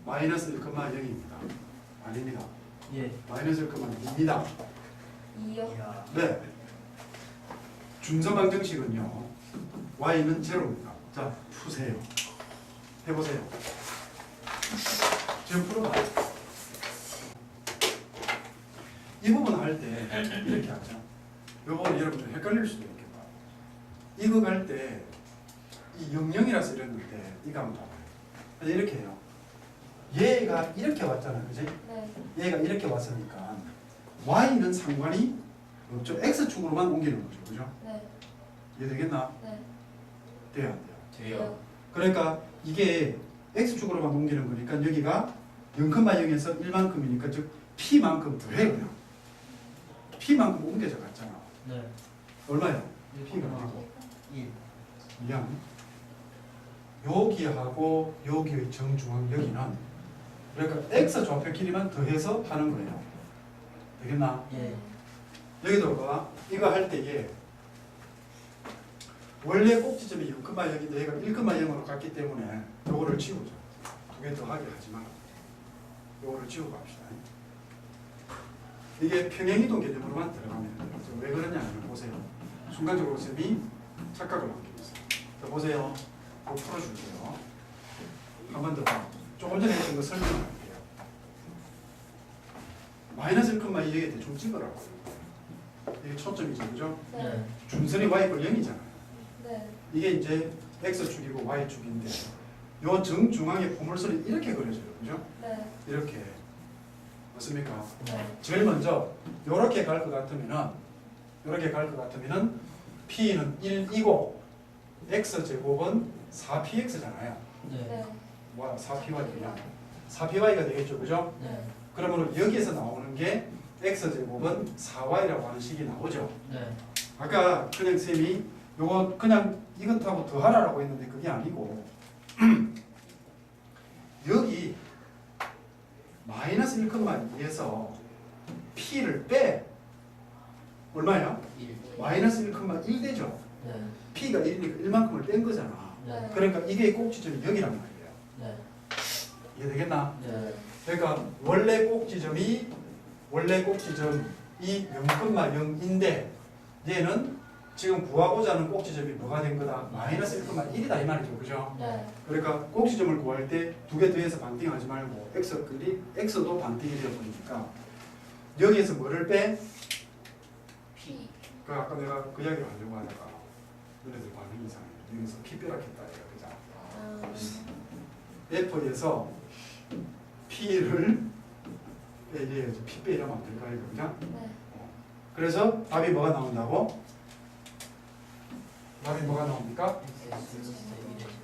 마이너스 1,0입니다. 아닙니다. 예. 마이너스 1,2입니다. 2요. 네. 중선 방정식은요. y는 제로입니다. 자, 푸세요. 해보세요. 지금 풀어봐. 이 부분 할 때 이렇게 하죠. 이 부분 여러분 좀 헷갈릴 수도 있겠다. 이거 갈 때 이 00이라서 이랬는데 이거 한번 봐봐요. 이렇게 해요. 얘가 이렇게 왔잖아, 그지? 네. 얘가 이렇게 왔으니까 y는 상관이 없죠. x축으로만 옮기는 거죠, 그죠? 네. 이해되겠나? 네. 돼요, 안 돼요? 돼요. 그러니까 이게 x축으로만 옮기는 거니까 여기가 0,0에서 1만큼이니까 즉 p만큼 더해 그냥. p만큼 옮겨져 갔잖아. 네. 얼마야? p가 아니고 1. 미안. 여기하고 여기의 정중앙 여기는 그러니까 x 좌표 길이만 더해서 하는 거예요. 되겠나? 예. 여기도 봐. 이거 할 때에 원래 꼭지점이 0,0인데 얘가 1,0으로 갔기 때문에 요거를 지우죠. 두 개 더 하게 하지만 요거를 지우고 합시다. 이게 평행이동 개념으로만 들어가면 돼요. 왜 그러냐면 보세요. 순간적으로 쌤이 착각을 하고 있어요. 자, 보세요. 이거 풀어줄게요. 한 번 더 봐. 조금 전에 했던 거 설명할게요. 마이너스 1,2 여기에 대충 찍으라고. 이게 초점이죠, 그죠? 네. 준선이 y꼴 0이잖아요. 네. 이게 이제 x축이고 y축인데 요 정중앙에 포물선이 이렇게 그려져요, 그죠? 네. 이렇게. 맞습니까? 네. 제일 먼저 요렇게 갈 것 같으면은 p는 1이고 x제곱은 4px잖아요. 네. 뭐야 4py냐 4py가 되겠죠, 그죠? 네. 그러면 여기에서 나오는 게 x제곱은 4y라고 하는 식이 나오죠. 네. 아까 그냥 쌤이 요거 그냥 이것하고 더하라고 했는데 그게 아니고 여기 마이너스 1,2에서 p를 빼 얼마야? 1. 마이너스 1,1 되죠. 네. p가 1이니까 1만큼을 뺀 거잖아. 네. 그러니까 이게 꼭지점이 0이란 말이에요. 네. 이해되겠나? 네. 그러니까 원래 꼭지점이 0,0인데 얘는 지금 구하고자 하는 꼭지점이 뭐가 된 거다? 마이너스 1,1이다 이 말이죠, 그죠? 네. 그러니까 꼭지점을 구할 때 두 개 더해서 반띵하지 말고 x도 반띵이 되어 보니까 여기에서 뭐를 빼? P. 그 아까 내가 그 이야기를 하려고 하다가 너네들 반응이 이상해. 여기서 p 빼라겠다 이거 그죠? F에서 P를 빼야지. P 빼려면 안 될까 이거 그죠? 네. 그래서 답이 뭐가 나온다고? 답이 뭐가 나옵니까?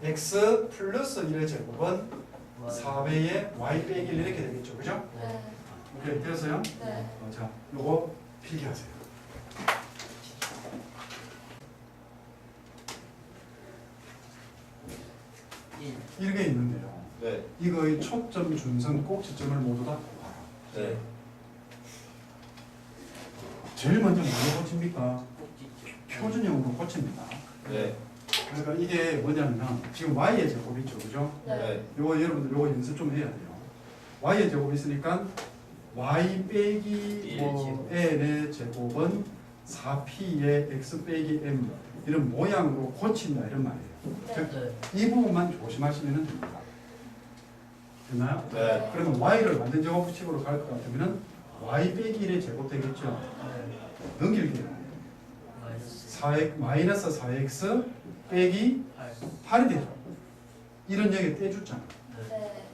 x 플러스 1의 제곱은 4배의 y 빼기 1 이렇게 되겠죠, 그죠? 네. 오케이, 되었어요? 네. 자, 요거 필기하세요. 이렇게 있는데요. 네. 이거의 초점, 중선, 꼭지점을 모두 다 구하라. 네. 제일 먼저 뭘로 고칩니까? 표준형으로 고칩니다. 네. 그러니까 이게 뭐냐면 지금 y의 제곱이 있죠, 그죠? 네. 요거 여러분들 요거 연습 좀 해야 돼요. y의 제곱이 있으니까 y 빼기 뭐 n의 제곱은 4p의 x 빼기 m 이런 모양으로 고친다 이런 말이에요. 즉, 이 부분만 조심하시면 됩니다. 됐나요? 네. 그러면 y를 완전 제곱식으로 갈 것 같으면 y 빼기 1의 제곱 되겠죠. 넘길게요. 4x, 마이너스 4x 빼기 8이 되죠. 이런 얘기 떼줬잖아. 네.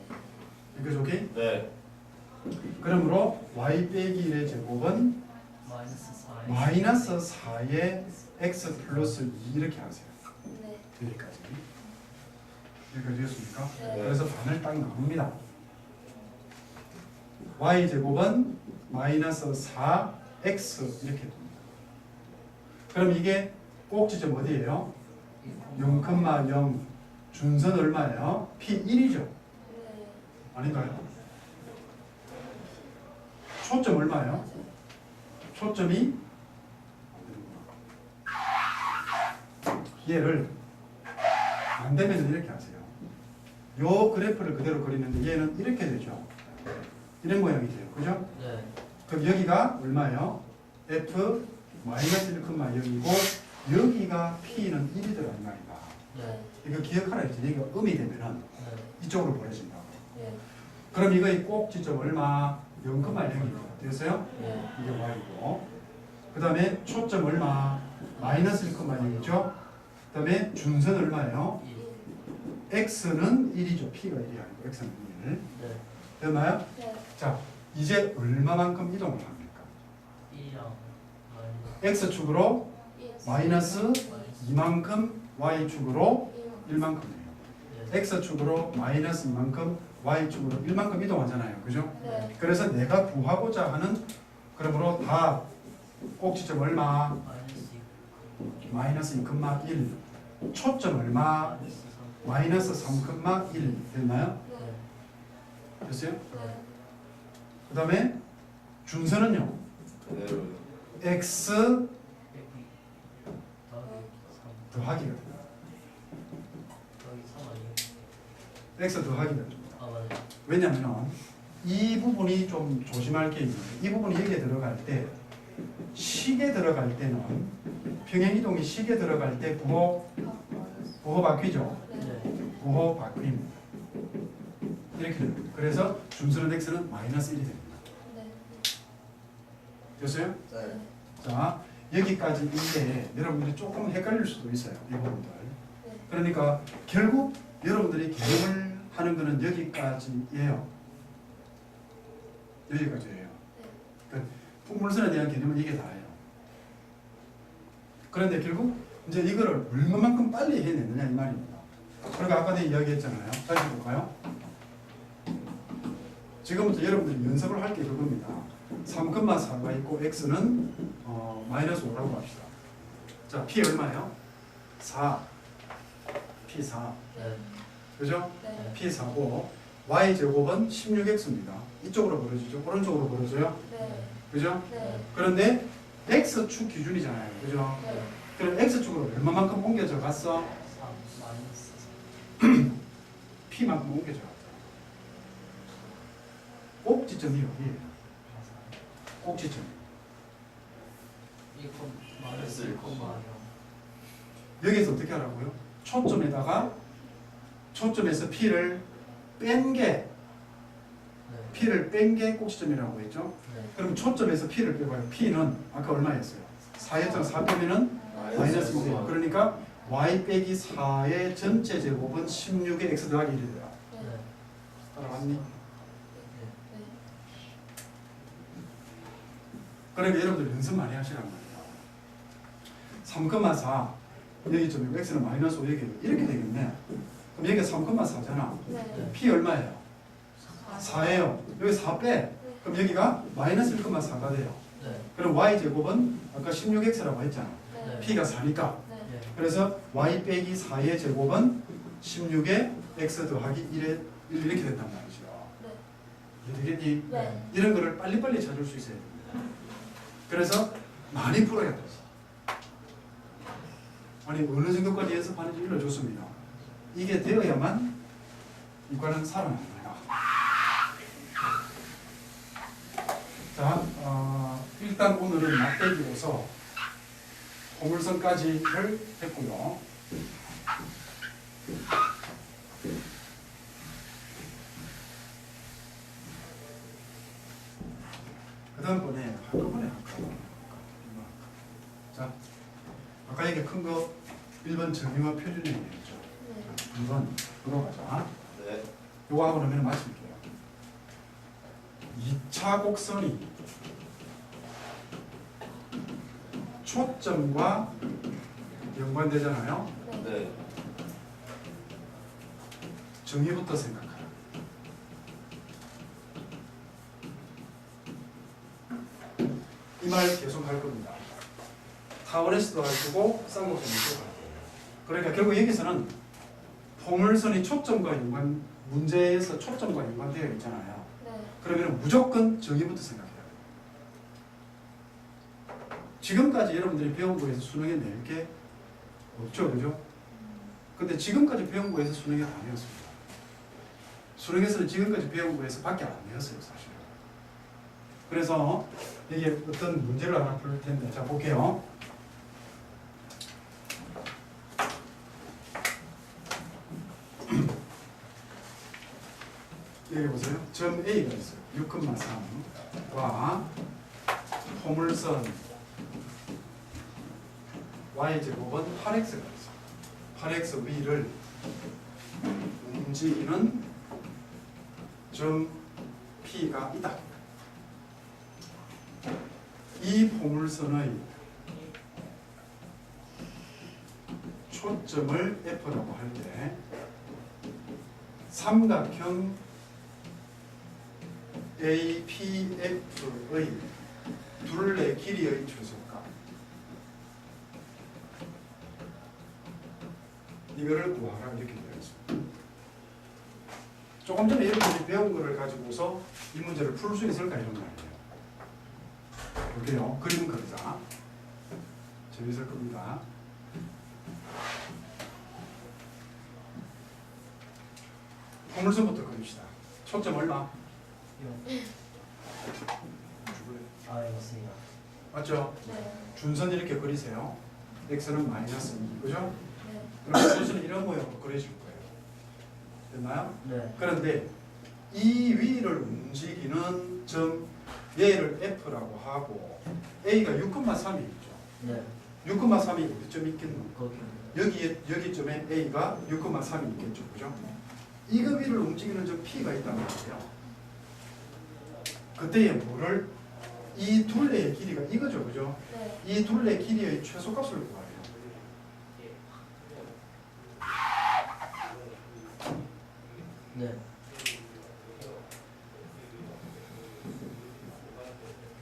이거 오케이? 네. 그러므로 y 빼기 1의 제곱은 마이너스 4의 x 플러스 2 이렇게 하세요. 네. 여기까지. 여기까지 되었습니까? 네. 그래서 반을 딱 나눕니다. y 제곱은 마이너스 4x 이렇게 됩니다. 그럼 이게 꼭지점 어디예요? 0,0 준선 얼마예요? P1이죠? 네. 아닌가요? 초점 얼마예요? 초점이 얘를 안 되면 이렇게 하세요. 요 그래프를 그대로 그리는데 얘는 이렇게 되죠. 이런 모양이 돼요. 그죠? 네. 그럼 여기가 얼마예요? F 마이너스 1,0이고 여기가 P는 1이 들어간 말이다. 네. 이거 기억하라 했지. 여기가 음이 되면은 네. 이쪽으로 보내진다고. 네. 그럼 이거의 꼭지점 얼마? 0,0입니다. 됐어요? 네. 이게 y고. 그 다음에 초점 얼마? 마이너스 1,0이죠? 그 다음에 준선 얼마예요? 1. x는 1이죠. p가 1이 아니고 x는 1. 네. 됐나요? 네. 자, 이제 얼마만큼 이동을 합니까? 1이랑 x축으로 마이너스 마이너스 2만큼 y축으로 1. 1만큼이에요. 네. x축으로 마이너스 2만큼 y축으로 1만큼 이동하잖아요. 그죠? 네. 그래서 내가 구하고자 하는 그러므로 다 꼭지점 얼마? 마이너스 2. 마이너스 2,1 초점 얼마? 마이너스 3. 마이너스 3,1 됐나요? 네. 됐어요? 네. 그 다음에 준선은요? 그대로. x 더하기 3 더하기가 돼요. 더하기 3 아니에요? x 더하기가 됩니다. 아 맞아요. 왜냐면 이 부분이 좀 조심할 게 있는데 이 부분이 여기에 들어갈 때 식에 들어갈 때는 평행이동이 식에 들어갈 때 부호 바뀌죠. 네. 부호 바뀝니다. 이렇게 됩니다. 그래서 준수는 x는 마이너스 1이 됩니다. 네. 됐어요? 네. 자 여기까지인데 여러분들이 조금 헷갈릴 수도 있어요. 이 부분들. 네. 그러니까 결국 여러분들이 개념을 하는 거는 여기까지예요. 여기까지예요. 그러니까 풍물선에 대한 개념은 이게 다예요. 그런데 결국 이제 이거를 얼마만큼 빨리 해내느냐 이 말입니다. 그러니까 아까 내가 이야기했잖아요. 다시 볼까요? 지금부터 여러분들이 연습을 할 게 그겁니다. 3,4가 있고 x는 마이너스 5라고 합시다. 자, p 얼마예요? 4. p 4. 네. 그죠? 네. p 4고 y 제곱은 16x입니다. 이쪽으로 벌어지죠. 오른쪽으로 벌어져요. 네. 그죠? 네. 그런데 x축 기준이잖아요. 그죠? 네. 그럼 x축으로 얼마만큼 옮겨져 갔어? 3 마이너스 p만큼 옮겨져 갔죠. 꼭지점이 여기예요. 4 꼭지점. 1 마이너스 1 아니요. 여기서 어떻게 하라고요? 초점에다가 초점에서 p를 뺀 게 네. p를 뺀 게 꼭지점이라고 했죠. 네. 그럼 초점에서 p를 빼봐요. p는 아까 얼마였어요? 4였잖아. 4 빼면은 마이너스 1이에요. 그러니까 y 빼기 4의 전체 제곱은 16의 x 더하기 1이 돼요. 네. 네. 따라갔니? 네. 그러니까 여러분들 연습 많이 하시란 말이야. 3,4 여기 점이고 x는 마이너스 5 여기 이렇게 되겠네. 그럼 여기가 3,4잖아. 네. p 얼마예요? 4예요. 여기 4 빼. 그럼 여기가 마이너스 1,4가 돼요. 네. 그럼 y 제곱은 아까 16x라고 했잖아. 네. p가 4니까. 네. 네. 그래서 y 빼기 4의 제곱은 16의 x 더하기 1에 이렇게 된단 말이죠. 네. 이해되겠니? 네. 이런 거를 빨리빨리 찾을 수 있어야 됩니다. 그래서 많이 풀어야 돼. 아니 어느 정도까지 연습하는지 일러줬습니다. 이게 되어야만 이과는 살아납니다. 자, 일단 오늘은 막대기로서 고물선까지를 했고요. 그 다음번에 한꺼번에 할까요? 자, 아까 얘기 큰 거 1번 정의와 표준형이었죠. 네. 2번 들어가자. 네. 요거 하고 나면 마칠게요. 2차 곡선이 초점과 연관되잖아요. 네. 네. 정의부터 생각하라. 이 말 계속 할 겁니다. 타원에서도 할 거고 쌍곡선에서도 할 거고. 그러니까 결국 여기서는 포물선이 초점과 연관 문제에서 초점과 연관되어 있잖아요. 네. 그러면 무조건 정의부터 생각해야 돼요. 지금까지 여러분들이 배운 거에서 수능에 낼 게 없죠, 그죠? 근데 지금까지 배운 거에서 수능에 다 내었습니다. 수능에서는 지금까지 배운 거에서 밖에 안 내었어요, 사실은. 그래서 이게 어떤 문제를 하나 풀 텐데, 자 볼게요. 여기 보세요. 점 A가 있어요. 6,3과 포물선 y제곱은 8x가 있어요. 8x 위를 움직이는 점 P가 있다. 이 포물선의 초점을 F라고 할 때 삼각형 APF의 둘레 길이의 최소값 이거를 구하라 이렇게 되어 있습니다. 조금 전에 여러분들이 배운 거를 가지고서 이 문제를 풀 수 있을까 이런 말이에요. 볼게요. 그림 그리자. 재밌을 겁니다. 포물선부터 그립시다. 초점 얼마? 아 맞습니다. 맞죠? 네. 준선 이렇게 그리세요. x는 마이너스 2, 그죠? 네. 그럼 준선은 이런 모양으로 그려질 거예요. 됐나요? 네. 그런데 이 위를 움직이는 점 얘를 f라고 하고 a가 6,3이 있죠. 네. 6,3이 어디쯤 있겠노? 거기. 여기쯤에 a가 6,3이 있겠죠, 그죠? 이거 위를 움직이는 점 p가 있다는 거예요. 그때에 뭐를 이 둘레의 길이가 이거죠, 그죠? 네. 이 둘레 길이의 최소값을 구하래요. 네.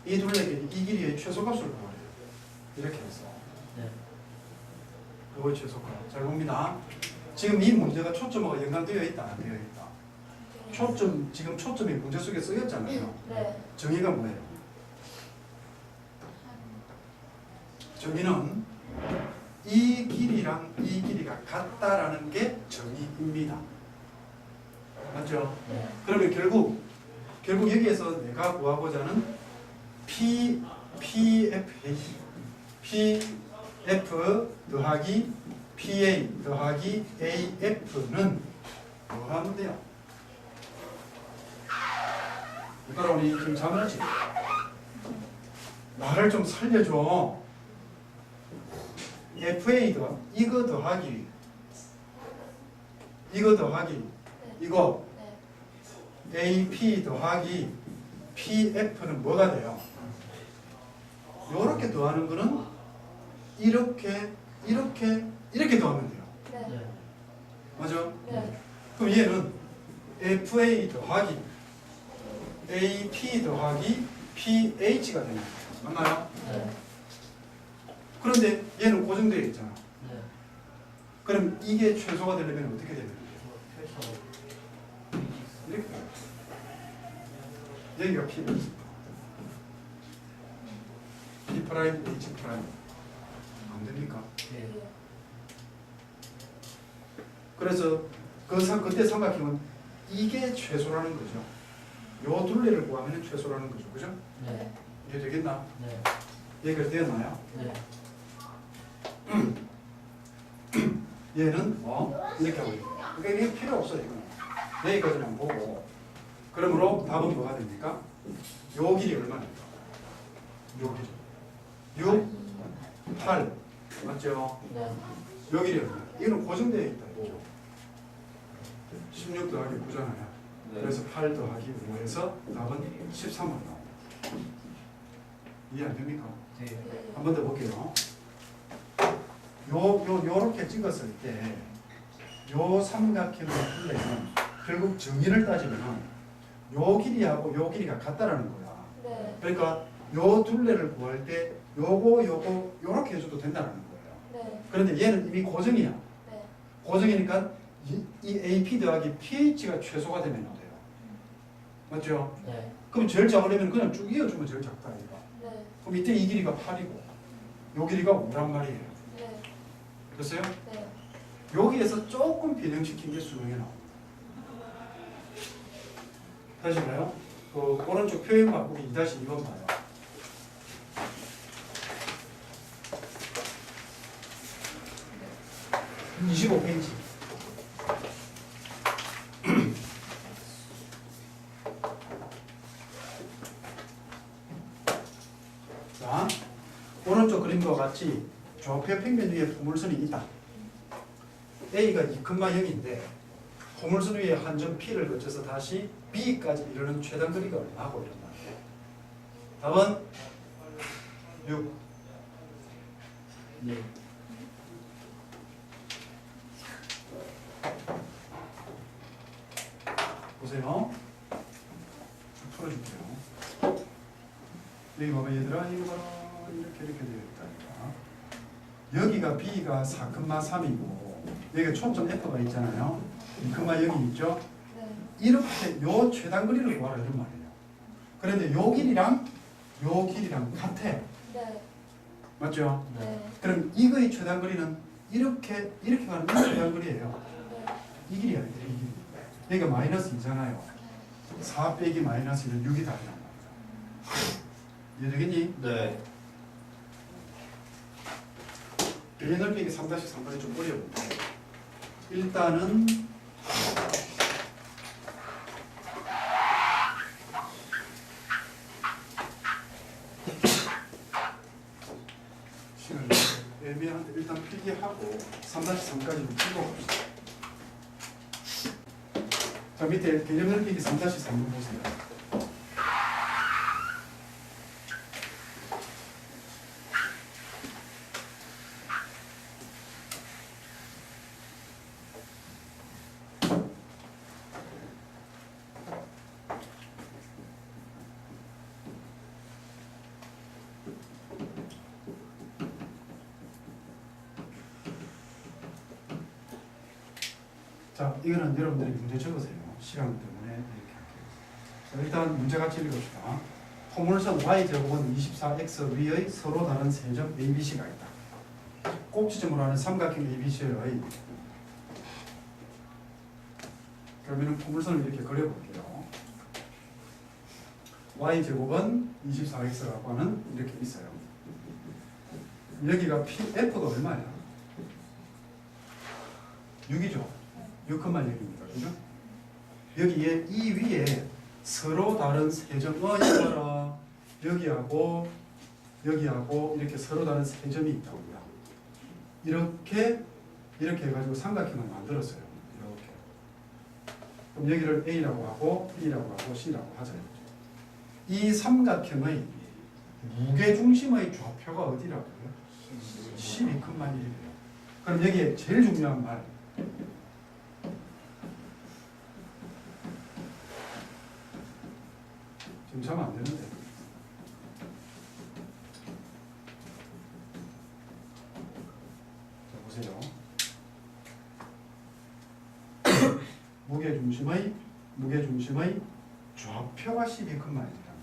이 둘레 길이, 이 길이의 최소값을 구하래요. 이렇게 해서. 네. 요거의 최소값. 잘 봅니다. 지금 이 문제가 초점하고 연관되어 있다, 안 되어 있다. 초점, 지금 초점이 문제 속에 쓰였잖아요. 네. 정의가 뭐예요? 정의는 이 길이랑 이 길이가 같다라는 게 정의입니다. 맞죠? 네. 그러면 결국 여기에서 내가 구하고자 하는 PF 더하기 PA 더하기 AF는 뭐 하면 돼요? 따라오니 지금 잠을지 말을 좀 살려줘. FA 이거 더하기 이거 네. AP 더하기 PF는 뭐가 돼요? 이렇게 더하는 거는 이렇게 더하면 돼요. 네. 네. 맞아? 네. 그럼 얘는 FA 더하기 AP 더하기 PH가 되는 거예요. 맞나요? 네. 그런데 얘는 고정되어 있잖아. 네. 그럼 이게 최소가 되려면 어떻게 되는 거예요? 그래서 이렇게 돼요. 여기가 P입니다. P 프라임, H 프라임 안 됩니까? 네. 그래서 그때 삼각형은 이게 최소라는 거죠. 요 둘레를 구하면 최소라는 거죠. 그죠? 네. 이게 되겠나? 네. 얘가 되었나요? 네. 얘는 이렇게 하고 있고. 그러니까 이게 필요 없어요. 이거는. 여기까지는 보고. 그러므로 답은 뭐가 됩니까? 요 길이 얼마입니까? 요 길이. 6, 8. 맞죠? 네. 요 길이 얼마? 이거는 고정되어 있다. 이죠. 16 더하기 9잖아요. 네. 그래서 8 더하기 5에서 답은 13번 나옵니다. 이해 안 됩니까? 네. 한 번 더 볼게요. 요렇게 찍었을 때, 요 삼각형의 둘레는 결국 정의를 따지면 요 길이하고 요 길이가 같다라는 거야. 네. 그러니까 요 둘레를 구할 때 요거 요렇게 해줘도 된다는 거예요. 네. 그런데 얘는 이미 고정이야. 네. 고정이니까 이 AP 더하기 PH가 최소가 되면 돼요. 맞죠? 네. 그럼 제일 작으려면 그냥 쭉 이어주면 제일 작다 이거. 네. 그럼 이때 이 길이가 8이고 요 길이가 5란 말이에요. 네. 됐어요? 네. 여기에서 조금 변형시킨 게 수능에 나옵니다. 다시 봐요. 그 오른쪽 표현 바꾸기 2-2번 봐요. 네. 25페이지. 자, 오른쪽 그림과 같이 좌표 평면 위에 포물선이 있다. A가 2,0인데 포물선 위에 한 점 P를 거쳐서 다시 B까지 이르는 최단 거리가 얼마고 이런 말이에요. 답은 6. 네. 보세요. 풀어줄게요. 여기 보면 얘들아 이거 봐라 이렇게 되어 있다니까. 여기가 B가 4,3이고 여기가 초점 F가 있잖아요. 2,0 있죠? 네. 이렇게 요 최단 거리를 구하라 이런 말이에요. 그런데 요 길이랑 요 길이랑 같아. 네. 맞죠? 네. 그럼 이거의 최단 거리는 이렇게 가는 이 최단 거리예요. 네. 이 길이야, 이 길이. 여기가 마이너스 2잖아요. 4 빼기 마이너스 1은 6이 답이란 말이야. 이해되겠니? 네. 이 넓이가 3-3번이 좀 어려운데 일단은 시간이 애매한데 일단 필기하고 3-3까지 풀어봅시다. 자, 밑에 개념 넓이기 3-3번 보세요. 자, 이거는 여러분들이 문제 적으세요. 시간 때문에 이렇게 할게요. 자, 일단 문제 같이 읽읍시다. 포물선 y제곱은 24x 위의 서로 다른 세점 ABC가 있다. 꼭지점으로 하는 삼각형 ABC의 그러면 포물선을 이렇게 그려볼게요. y제곱은 24x라고 하는 이렇게 있어요. 여기가 F가 얼마야? 6이죠. 6,6입니다. 그죠? 여기에 이 위에 서로 다른 세점 봐라. 여기하고 여기하고 이렇게 서로 다른 세점이 있다고요. 이렇게 해가지고 삼각형을 만들었어요. 이렇게. 그럼 여기를 A라고 하고 B라고 하고 C라고 하죠. 이 삼각형의 무게중심의 좌표가 어디라고요? 12,1이에요. 그럼 여기에 제일 중요한 말 지금 자면 안 되는데. 자, 보세요. 무게중심의 좌표가 12,1입니다.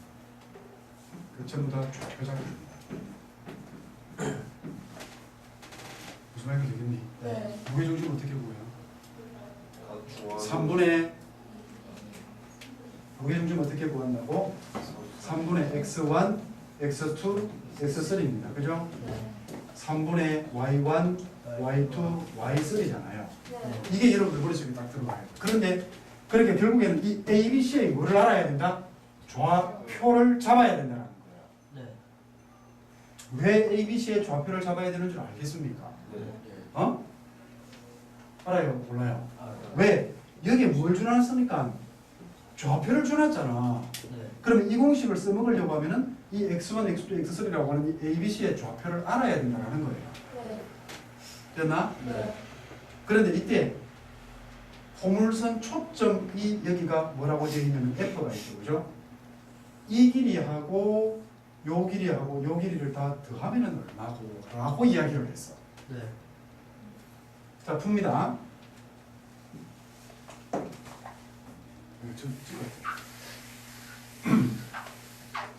그 전부 다 좌표작입니다. 무슨 말인지 되겠니? 네. 무게중심 어떻게 구해요? 중앙. 3분의 무게중심 어떻게 구한다고? 3분의 x1, x2, x3입니다. 그죠? 네. 3분의 y1, y2, y3잖아요. 네. 이게 여러분들 머릿속에 딱 들어가요. 그런데 그렇게 결국에는 이 A, B, C의 뭐를 알아야 된다? 좌표를 잡아야 된다는 거예요. 네. 왜 A, B, C의 좌표를 잡아야 되는 줄 알겠습니까? 네. 어? 알아요? 몰라요? 아, 왜? 여기에 뭘 주놨습니까? 좌표를 주놨잖아. 네. 그러면 이 공식을 써먹으려고 하면은 이 x1, x2, x3라고 하는 이 A, B, C의 좌표를 알아야 된다는 거예요. 네. 됐나? 네. 그런데 이때 포물선 초점이 여기가 뭐라고 되어 있냐면 F가 있죠. 그죠? 이 길이하고 요 길이하고 요 길이를 다 더하면은 얼마고 라고 이야기를 했어. 네. 자, 풉니다. 이거 좀 찍어요.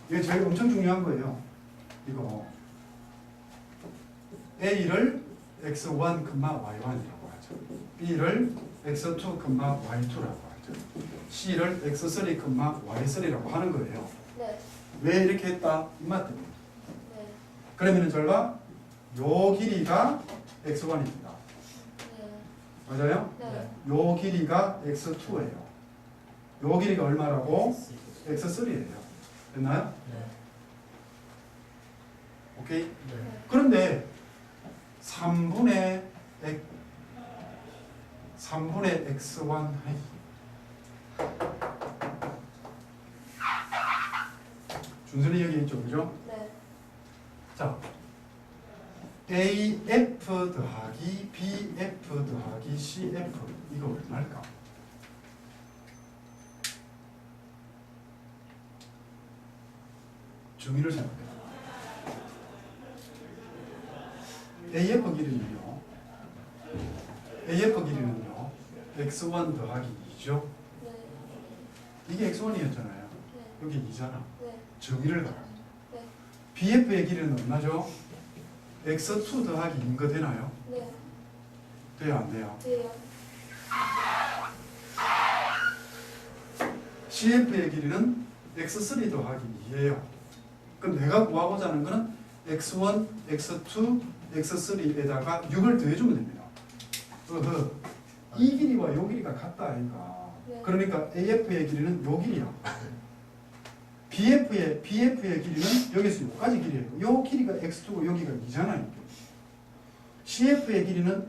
이게 제일 엄청 중요한 거예요. 이거 A를 x1, y1이라고 하죠. B를 x2, y2라고 하죠. C를 x3, y3라고 하는 거예요. 네. 왜 이렇게 했다? 이마 때문에. 네. 그러면은 저희가 요 길이가 x1입니다. 네. 맞아요? 네. 요 길이가 x2예요. 요 길이가 얼마라고? x3예요. 됐나요? 네. 오케이? 네. 그런데 3분의 x1 준선이 여기 있죠, 그죠? 네. 자, AF 더하기 BF 더하기 CF 이거 얼마일까? 정의를 생각해. AF 길이는요. AF 길이는요. x1 더하기 2죠. 네. 이게 x1이었잖아요. 네. 여기 2잖아. 네. 정의를 가라. 네. BF의 길이는 얼마죠? x2 더하기 2인 거 되나요? 네. 돼요, 안 돼요? 돼요. CF의 길이는 x3 더하기 2예요. 그럼 내가 구하고자 하는 거는 x1, x2, x3에다가 6을 더해주면 됩니다. 이 길이와 이 길이가 같다 아닌가. 네. 그러니까 AF의 길이는 요 길이야. BF의 길이는 여기서 여기까지 길이에요. 요 길이가 x2고 여기가 2잖아요. CF의 길이는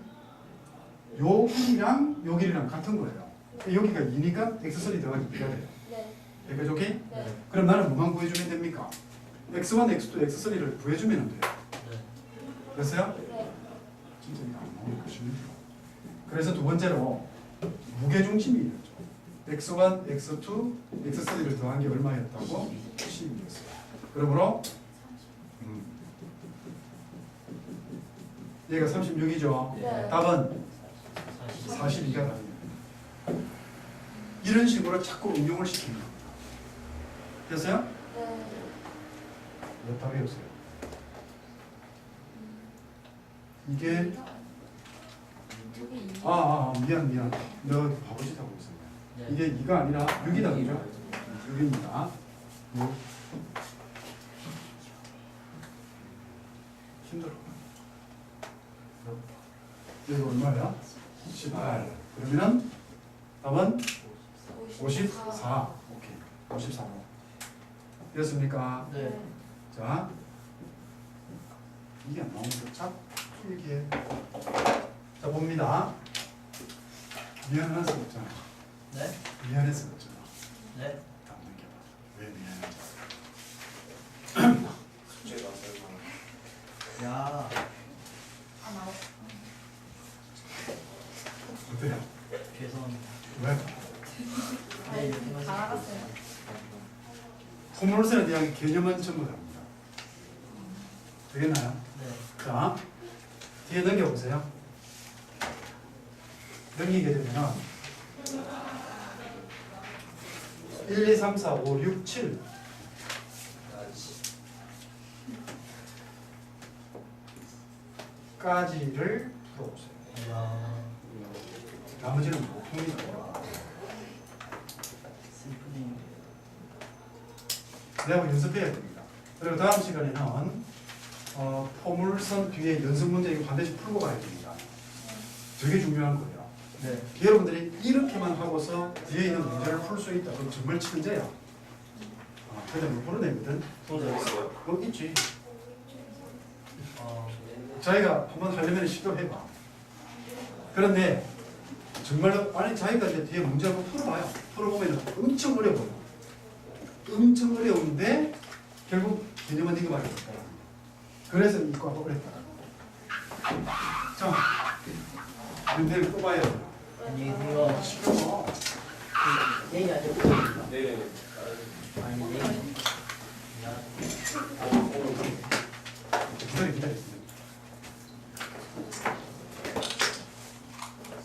요 길이랑 요 길이랑 같은 거예요. 여기가 2니까 x3 더하기 2가 돼요. 네. 여기까지 오케이? 네. 그럼 나는 뭐만 구해주면 됩니까? x1, x2, x3를 구해주면 돼요. 네. 됐어요? 네. 진짜 이거 안 나오니까 쉽네요. 그래서 두 번째로 무게중심이었죠. x1, x2, x3를 더한 게 얼마였다고? 10이었어요. 그러므로 얘가 36이죠. 네. 답은 40. 42가 답입니다. 이런 식으로 자꾸 응용을 시키는 겁니다. 됐어요? 네. 몇 답이 없어요. 이게 미안. 너 바보짓 하고 있었네. 네. 이게 2가 아니라 6이다 그죠? 6입니다. 6. 힘들어. 이거 얼마야? 18. 그러면 답은 54. 오케이. 54로. 됐습니까? 네. 자, 이게 안 나오니까 자꾸 이게. 자, 봅니다. 미안할 수 없잖아. 네. 미안할 수 없잖아. 네. 다 넘겨봐. 왜 미안한지. 숙제가 설마. 야. 어때요? 죄송합니다. 왜? 네, 이렇게 다 하시고. 알았어요. 포물선에 대한 개념은 전부 다릅니다. 되겠나요? 네. 자, 뒤에 넘겨보세요. 넘기게 되면 1, 2, 3, 4, 5, 6, 7 까지를 풀어보세요. 야. 나머지는 보통이다. 슬프네요. 내가 연습해야 됩니다. 그리고 다음 시간에는 포물선 뒤에 연습 문제 이거 반드시 풀고 가야 됩니다. 되게 중요한 거예요. 네. 여러분들이 이렇게만 하고서 뒤에 있는 문제를 풀 수 있다. 그럼 정말 천재야. 근데 못 풀어내거든. 혼자 있어요? 여기 있지. 어. 자기가 한번 하려면 시도해봐. 그런데 정말로 아니 자기가 이제 뒤에 문제 한번 풀어봐요. 풀어보면 엄청 어려워요. 엄청 어려운데 결국 개념은 이거 말이 없다. 그래서 이거 하고 그랬다. 자, 문제를 또 봐야 돼요. 안녕히 계세요. 시끄러워. 내일 아니고. 네네네. 아니, 내일.